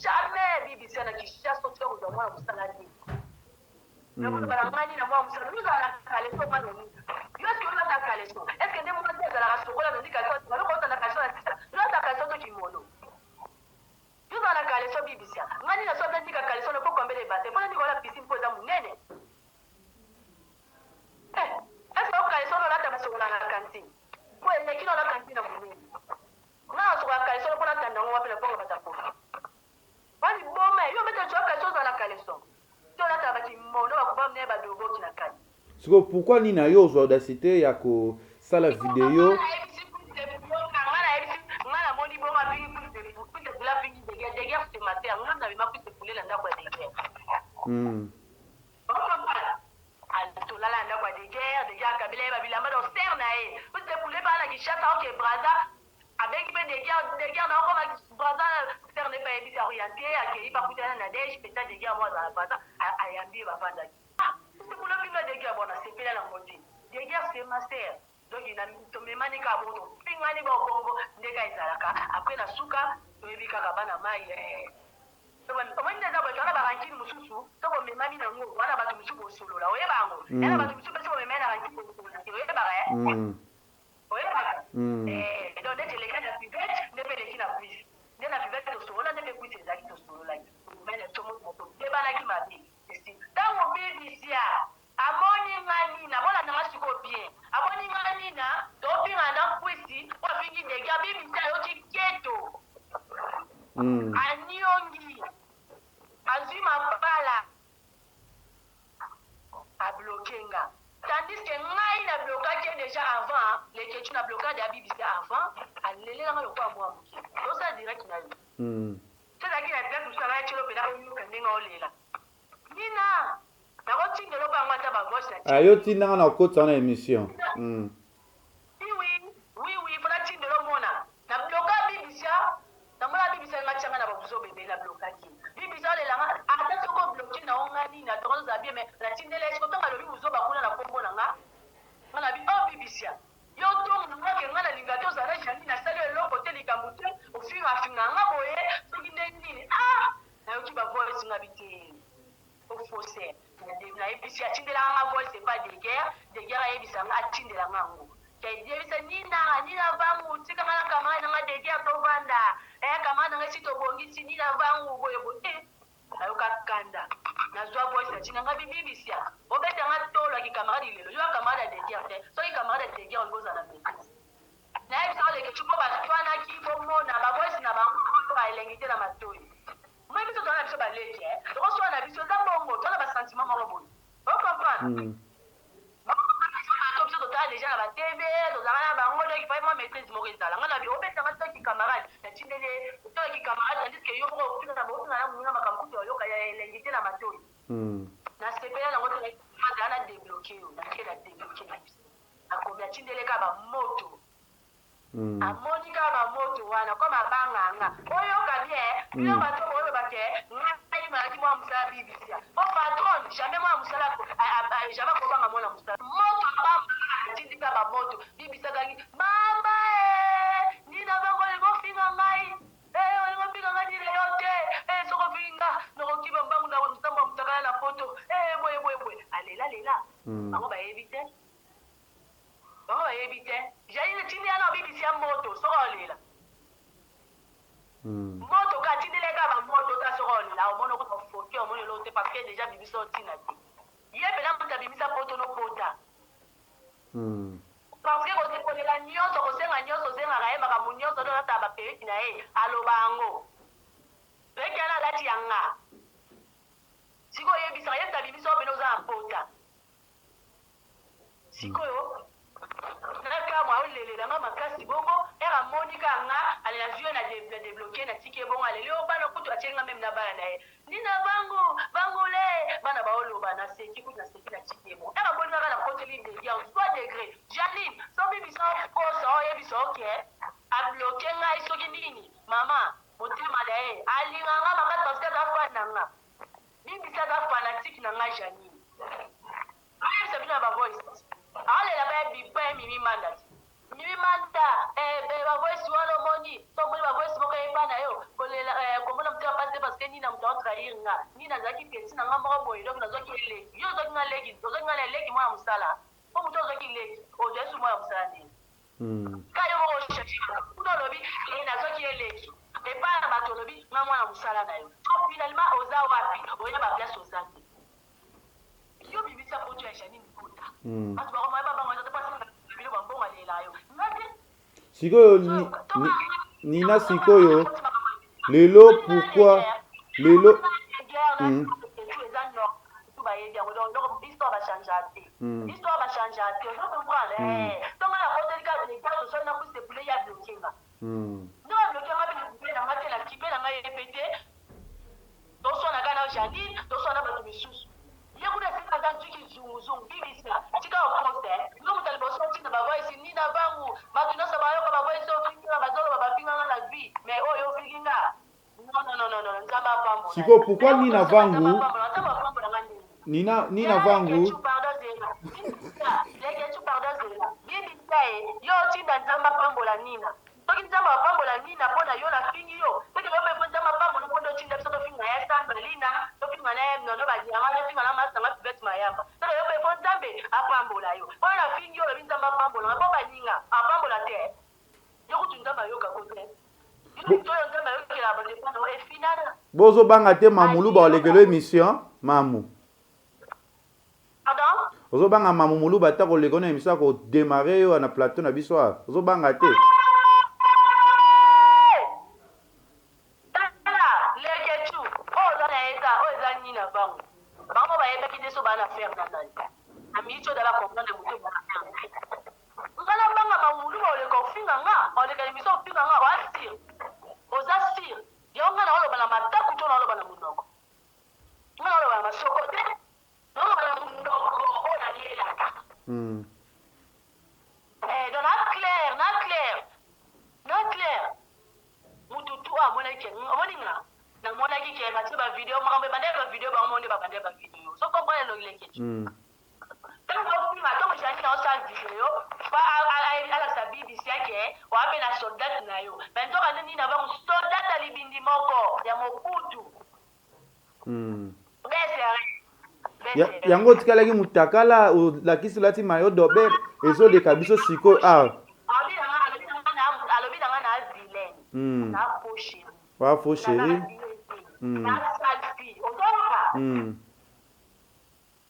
jamais BBC na kisha sote kwa mwana msalani na kwa barangani na mwana msalani nous ala kale so pas nous est-ce que on a kale so est-ce que ndemo mwana za la sokola ndo dika kwa loko on a kale so na sita nous a kale so to kimono nous ala kale so BBC ngani na so ndika kale so ko kombele bate pona ndiko la piscine poza munene est-ce que kale so la ta basokola na kantine ko ele kino la kantine munene na so kale so pona tanda ngwa pele ponga batapo Wani bome, yo mete choka chose la caleçon. Tu la tabaki mono ba kuba mne ba dogo kina kani.
Siko pourquoi nina yo audacité ya ko sala video?
Ngala moni boma bingi kuite kula bingi dege kuite mate ngana bima kuite kulela ndako ya dege. Alitola ndako ya dege kabila ba bilamba do serna e. Kuite kule bana kishata oke braza avec des guerres dans comme Braza faire ne pas être orienté à qui pas coûter na dej peut-être des guerres moi dans Braza à yambi va vendre c'est pour le film des guerres bon c'est pela la modi des guerres c'est master donc il a to me manika boto pingani ba bongo ndeka izalaka après na suka to ebika kabana mai to mani na ba jona ba rankini mususu to ko me mami na ngo wana ba mususu solo la oyeba ngo yana ba mususu ko me mena rankini oyeba donc dès que les gars de pivette ne peut les qui la puisse ne la pivette de solo ne peut puisse les actes de solo là mais le tomo moto de bana qui m'a dit ici dans mon BBC amoni ngani na bona na siko bien amoni ngani na to pinga na puisi kwa fingi de gars BBC yo ki keto aniongi azima pala a bloquenga. Tandis que ngai na blocage déjà avant, les questions na blocage de BBC avant, alele na le kwa moi. Donc ça direct na yo. C'est là qu'il a fait tout ça là chelo pela yo kandenga olela. Nina, na ko tingelo ba ngata ba voice na.
Ayo tinanga na kota na émission.
Oui, fona tingelo mona. Na blocage BBC, na mona BBC ngachanga na ba buzo bebe na blocage. BBC olela ata soko bloquer na ongani na tronza bien mais la tindele est ko tanga lo buzo ba kuna na kombo na nga. Ngana bi BBC. Yo to nga ke ngana lingato za rejani na sale lo ko teli kamute o finga nga boye so nini na yo ki ba voice ngabite. O fose. Na BBC atindela nga voice c'est pas de guerre a ebisa nga atindela nga ngo. Kaidiyebisa nina vangu tika ngana kama na nga de guerre to vanda. Kama na nga sito bongi nina vangu boye boye. Ayo kakanda. Na zwa voice ya chinanga BBC ya. Obeta nga tolo ki camarade lelo. Yo camarade de guerre. So ki camarade de guerre ngoza na maîtrise. Na ebisa ole ke chupo ba twana ki bomo na ba voice na ba ngo ba elengite na matoi. Moi biso tona biso ba leki Donc so na biso za bongo tona ba sentiment mo bon. On comprend. Déjà na ba TV, tozala na bango qui fait moi maîtrise mo rezala. Nga na bi obeta nga ki camarade. Na tindele to ki camarade tandis que yo ko na bo na muna makamkuto yo ka ya elengite na matoi. Na sepela na ngoto ana débloqué yo nakela débloqué na biso akomi atindeleka bamoto amoni kaka bamoto wana comme abanganga oyoka bien bino bato oyobaka ngai malaki mwa mosala bibisia o patron jamais mwa mosala jamais akobanga mwana mosala moto abamba atindika bamoto bibisakangi mama nina bango lingofinga ngai olingofinga ngai nile yo te sokofinga nokokiba mbangu na mosambo ya motakala na poto boye alela bango bayebi te bango bayebi te jaine tindi yana bibisi ya moto soko olela moto ka tindeleka bamoto ta soko olela omona okuta foke omona elo te parce que déjà bibisa otina te ye pena moto abimisa poto nopota parce que kolela nyonso kosenga nyonso ozengaka ye makambo nyonso nde otala baperiodi na ye aloba yango peke ana alati yanga sikoyo oyebisaka ye moto abimisa opena oza na pota sikoyo nakamwa aolelela nga makasi bongo era monika nga alela vio na débloqué na tike bongo aleli o bana kutu atyenga meme na bana na ye nina bangole bana baoloba na seki kutu na seki na tike bongo era monika na koteli delia soit degré janine sobibisa okosa oyebisa oke abloqué ngai soki nini mama motema na ye alinganga makasi parce que aza fan na nga bibisa aza fanatique na ngai janine ayebisa bino ya bavoice aolela bayebipa mimi manda bavoice wana omoni somoni bavoice moko yeba na yo kolela komona moto apase parce que nina moto aotrahir nga nina azalaki pesi na nga moko boye donc nazwaki eleki yo ozwaki nga leki ozwaki nga na eleki mwana mosala po moto ozwaki leki ozwaki su mwana mosala nini ka yo moko ocherche kuna olobi nazwaki eleki epai na bato olobi nga mwana mosala na yo so finalement oza wapi oya baplace oza te yo bibisa poto ya janine kota bato bakomayeba bango eza te pasi bino bambongo alela yo ngate
sikoyo nina sikoyo lelo pourquoi lelo histoire bachange te histoire bachange te ozo comprendre ntongo na kotelika leka tosali na kusi epule ya blokenga ndo bablokenga mpe nanga te na kipe nanga epete toswanaka na janine toswana bato misusu ye kuna esika za ntuki zunguzungu bibisa tika okonse yo moto liboso otina bavoisi nina bangu bato nyonso bayoka bavoisi ofinginga bazoloba bafinganga na vie mais oyo ofinginga non nzambe apambola siko pourquoi nina vangu nina vangu
leketu pardon zela bibisa yo otinda nzambe apambola nina soki nzambe apambola nina mpo na yo nafingi yo soki yo mpe nzambe apambola mpo nde otinda biso tofinga ya sambalina tofinga na ye nono badiama tofinga na masanga pibeti mayamba soki yo mpe mpo nzambe apambola yo mpo nafingi yo olobi nzambe apambola mpo baninga apambola te yo kutu nzambe ayoka ko te oyo nzambe ayokela badepana efinana
bozobanga te mamulu baolekelo émission mamu
pardon
ozobanga mamu mulu bata koleka na émission akodémarre yo na plateau na biso awa ozobanga te
leketu oyo oza na eta oyo eza nini na bango bango bayebaki te so baa na faire na nani na miniti oyo dala comprendre moto baa na faire nga na banga mamulu baoleka ofinga nga oleka émission ofinga nga oasir oza sir yango nga na oloba na mataku to na oloba na monoko nga na oloba na masoko te na oloba na monoko oyo nalielaka donc na clair mutu tu amonaki omoni nga namonaki ke batie bavideo makambo ebandeki bavideo bango nde babandeki bavideo so comprendre elokileki ntango ofinga ntango janina osala video alakisa bibisi yake oape na soldate na yo bantoka nde nini abango soldate alibindi moko ya mokutu besere
yango otikalaki mutakala olakisi olati mayo dober ezoleka biso sikoyo
alobi nanga na vilaine na fauchéri
wa fauchéri
na salfi ozoka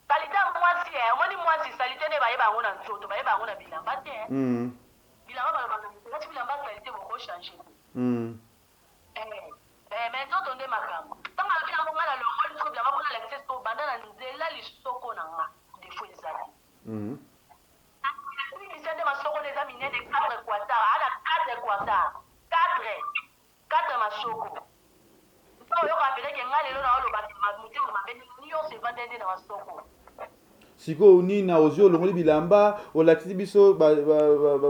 salite mwasi omoni mwasi salite nde bayeba yango na nzoto bayeba yango na bilamba te bilamba balobaka lati bilamba salite bokochange me nzoto nde makambo ntango alobi nango nga na longoli so bilamba mpona lakise so banda na nzela lisoko na nga defo ezali bibisa nde masoko nde eza minene 4 équatar ana 4 équatar 4 masoko mpo oyoka peleke nga lelo na oloba motema mabe nyonso evande nde na masoko
siko nina ozwi olongoli bilamba olakisi biso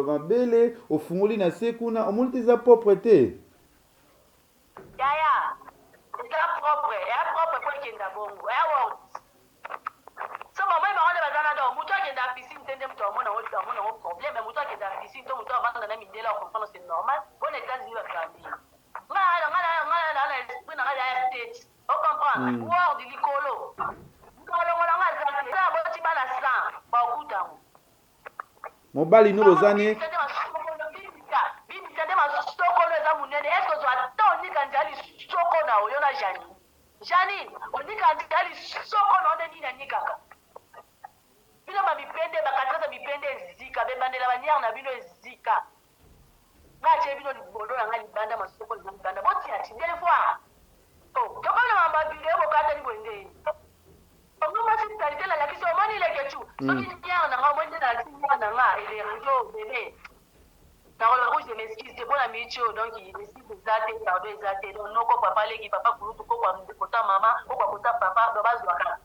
mabele ofungoli na se kuna omoni te eza propre te
yaya eza propre eya propre mpo ekenda bongo eya word so bamoi bango baza na do moto akenda ya piscine te nde moto amonango problème moto akenda ya piscine to moto avanda na mindela okomprendre c'est normal mpona états-unis bakambi ngai na esprit na ngai ya tete ocomprendre word likolo kolongolanga eza te eza boti bana san baokutango
mobali no bozani
bibisa nde masokolo eza monene eske ozwa ata onika njali soko na oyo na janine onika njali soko na onde nini anikaka bino bamipende bakatrasa mipende ezika bebandela baniere na bino ezika ngatie bino libondo na nga libanda masoko eza libanda botia ti des fois tokolanga babile bokatani bwendeni omomasi talite lalakisi omoni leketu soki niere nanga omoni nde nalakisi niere nanga elerange obele nakoloba rouge de mesquise te mpona mitio donc mesquise eza te pardon eza te donc noko papa leki papa kulutu kokwa kota mama kokwa kota papa babazwaka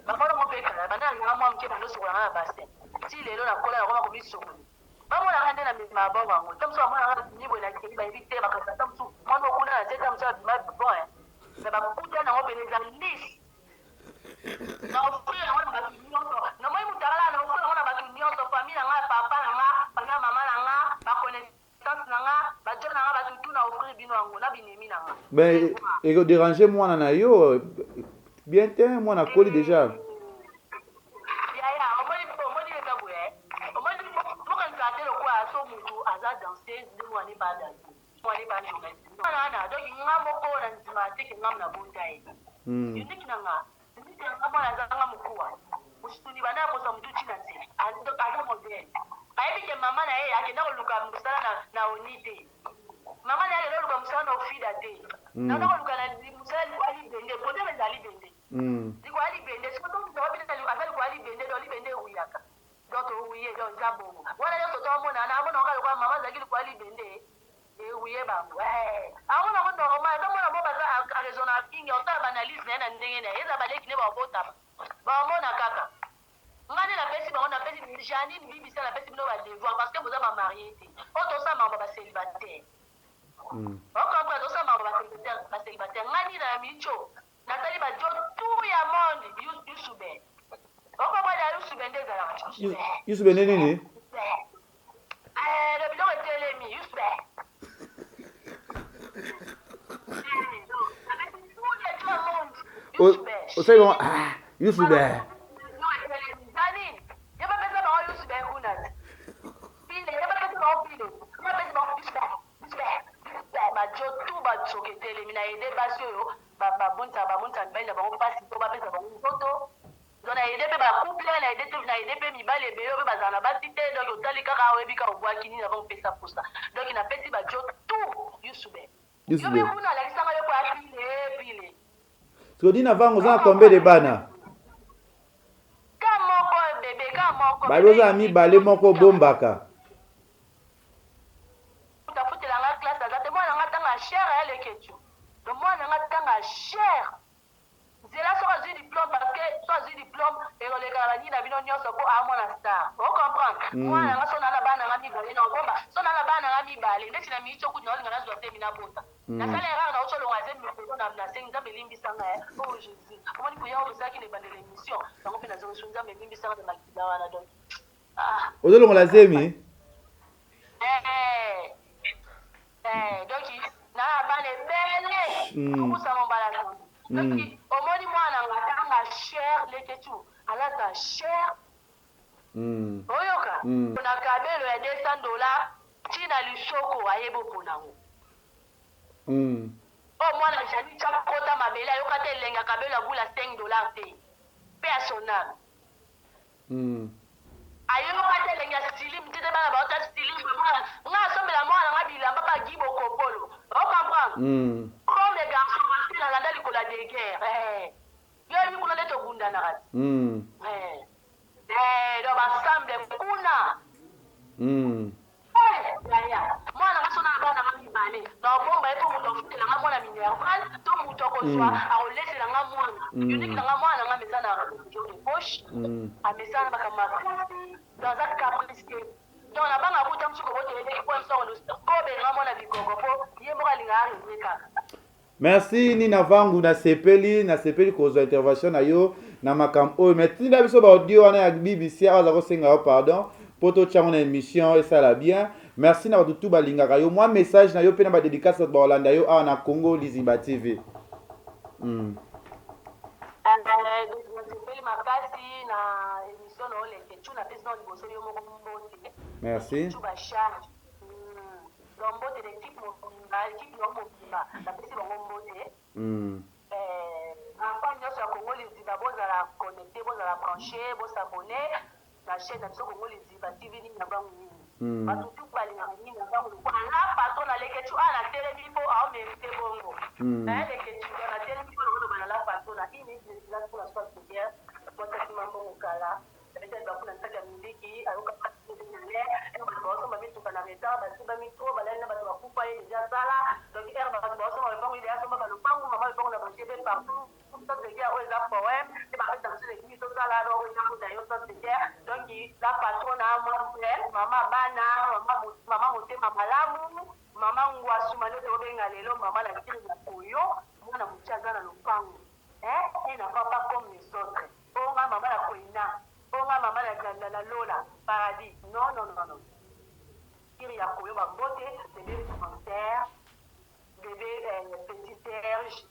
bafonango mpe kala banda nanga mwa moke bandosokolanga na basin ti lelo nakola nakoma komisokoli bamonaka nde na mabongo yango ta mosu bamonaka nibwe na keli bayebi te bakasa ta mosu mwana okuna na te ta mosu abima bon me bakuta nango pene eza lise na ofrir yango na bato nyonso nomoi mutakala na ofrir yango na bato nyonso famille nanga papa nanga bana mama nanga baconnaissance nanga bajo nanga bato tu na ofrir bino yango na binemi nanga
ben ekodérange mwana na yo bien te mwana akoli déjà
yaya omoni eza boye omoni mokanisa te lokola so motu aza danseuse nde mwane ba danse mwane ba journaliste ana donc nga moko na ndima teke ngam na bonda ye unique nanga mwana azanga mokuwa mosutuni bana yakosa motu ntina nzela aza modele ayebi ke mama na ye akenda koluka mosala na oni te mama na ye lelo oluka mosala na ofida te nana koluka na mosala likwa libende podele eza libende likwa libende aza likwa libende do libende ewuyaka donc owuye do eza bongo wana nyonso toamonana amonaka lokwa mama azalaki likwa libende ewuye bango amonango normal tomona mo baza araisona pinge otala banalyse na ye na ndenge na ye eza baleki nde babotama bamona kaka ngani napesi bango napesi janine bibisa napesi bino badevoir parce que boza bamarie te oyo tosala bango basélibataire okomprendre tosala bango basélibataire ngani na micho natali bajo tour ya monde yusube okomprendre yusube nde ezalaka
yusube nde nini
le biloko etelemi yusube
osali bango yusube
bajotu basoketelemi na ede basi oyo babonta mibali na bango mpasi to bapesa bango nzoto donc na ede mpe bacouple na ede mpe mibali ebele oyo mpe bazala na basi te donc otali kaka oyebi ka obwaki nini avant kopesa posa donc napesi bajotu yusube yo mpe kuna alakisanga yo po ya pile
sikoyo dina vango oza na combien de bana
ka moko bebe ka moko
babi oza na mibale moko obombaka
utafutelanga classe aza te mwana nga ntanga chere ayaleketu do mwana nga ntanga chere nzela soki azwi diplôme parce que so azwi diplôme ekolekaka banini na bino nyonso mpo amona star ocomprendre mwana nga so na bana nanga mibale na obomba so na bana nanga mibale ndeti na miitio kuti naolinga nazwa te mina bota nasala erreur na osolonga ze mikolo na sengi nzambe elimbisanga ya o jésus omoni kuya oyo ezalaki na ebandela émission yango mpe nazoresu nzambe elimbisanga na makila wana donc
ozolongola zemi
donc na bana ebele okusanga mbala donc omoni mwana nga tanga chere leketu alata chere oyoka na kabelo ya $200 ntina lisoko ayebi oponango o mwana jani tia kota mabele ayoka te elengi akabelo abula $5 te mpe asonana ayoka te elengi ya stilim te te bana baota stilim nga asombela mwana nga bilamba bagi bokopolo ocomprendre comme les garçons basi nalanda likolo ya de guerre yo yebi kuna nde tobundanaka do basamble kuna mwana nga so na bana nga mibale na obomba ye mpo moto afutelanga mwana minerval to moto akozwa akoleselanga mwana uniki nanga mwana nga meza na proche. À message dans un caprice. Donc la banque a voulu un petit peu de points sur le scope et vraiment la bicogo. Il est moral
merci Nina Vangu na sepeli cause intervention na yo na makambo mais tinda biso ba audio wana ya BBC aza ko senga pardon poto cha mon émission et ça la bien merci na tout balingaka yo moi message na yo pe na ba dédicace ba Holanda yo a na Congo Liziba TV merci
Lombote de l'équipe l'équipe Lombotimba, la petite Lombote. Enfant, nous sommes Congo les Ziba, vous allez connecter, vous allez brancher, vous abonner. La chaîne de Congo les Ziba TV, nous avons mis. Parce que tout va aller dans nous avons le point. Là, patron, la lecture à la télé, il faut en mériter bongo. La lecture à la télé, il faut le la patron, la ligne, il pour la soirée de guerre, pour cette maman au Kala. Peut-être que vous n'avez pas de musique, alors que la Lola, paradis. Non. Il y a Koyo Bambote, bébé commentaire, bébé petit serge,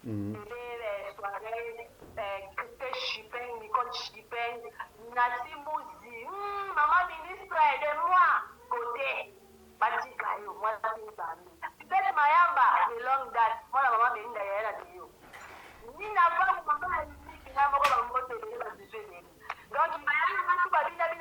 bébé soirée, Christelle Chipeng, Nicole Chipeng, Nassi Mouzi, maman ministre, aidez-moi, côté, Bati Kayo, moi la fille Bami. Peut-être Mayamba, de longue date, moi la maman Belinda Yaya de Yo. Ni n'a pas maman la musique, il n'a pas Bambote, de la musique. Donc, il va y avoir tout le monde qui va faire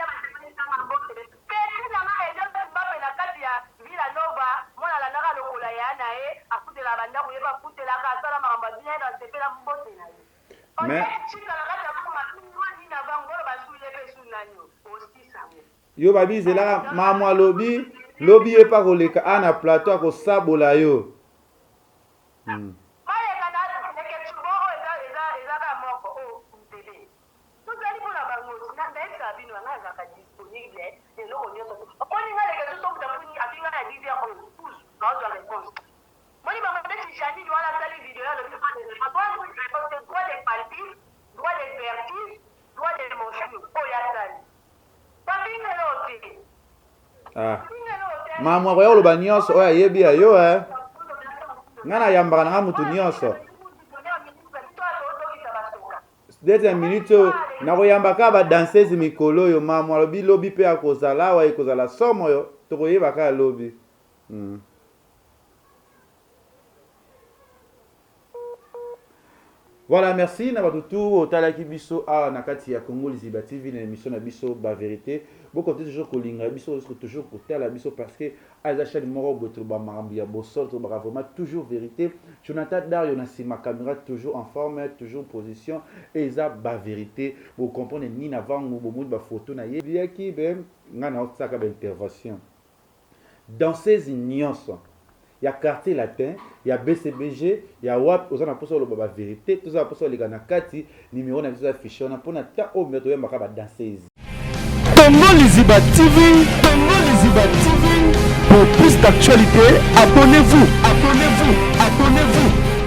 yo babizela mama lobi e pa koleka ana plateau ko sabola yo mama ko yolo ba nyonso oya yebi ayo ngana yambaka na mutu nyonso deuxième minute na koyambaka ba danseuse mikolo yo mama lobi pe akozala wa ekozala somo yo tokoyeba ka lobi Voilà, merci. Na batutu otalaki biso a na kati ya Congo Liziba TV na émission na biso ba vérité. Beaucoup toujours kolinga biso toujours kotala biso parce que aza chaîne moro botre ba marambi ya bosol to ba vraiment toujours vérité. Jonathan Dario na ma caméra toujours en forme, toujours en position et ça ba vérité. Vous comprenez ni na vangu bo ba photo na ye bien ki ben ngana otsaka ba intervention. Dans ces ignorances il y a quartier latin, il y a BCBG, il y a WAP, aux gens pour la vérité, tout ça pour les gars nakati, numéro na affiché, on a pour na ta au métro makaba danseuse.
Congo Liziba TV, pour plus d'actualités, abonnez-vous.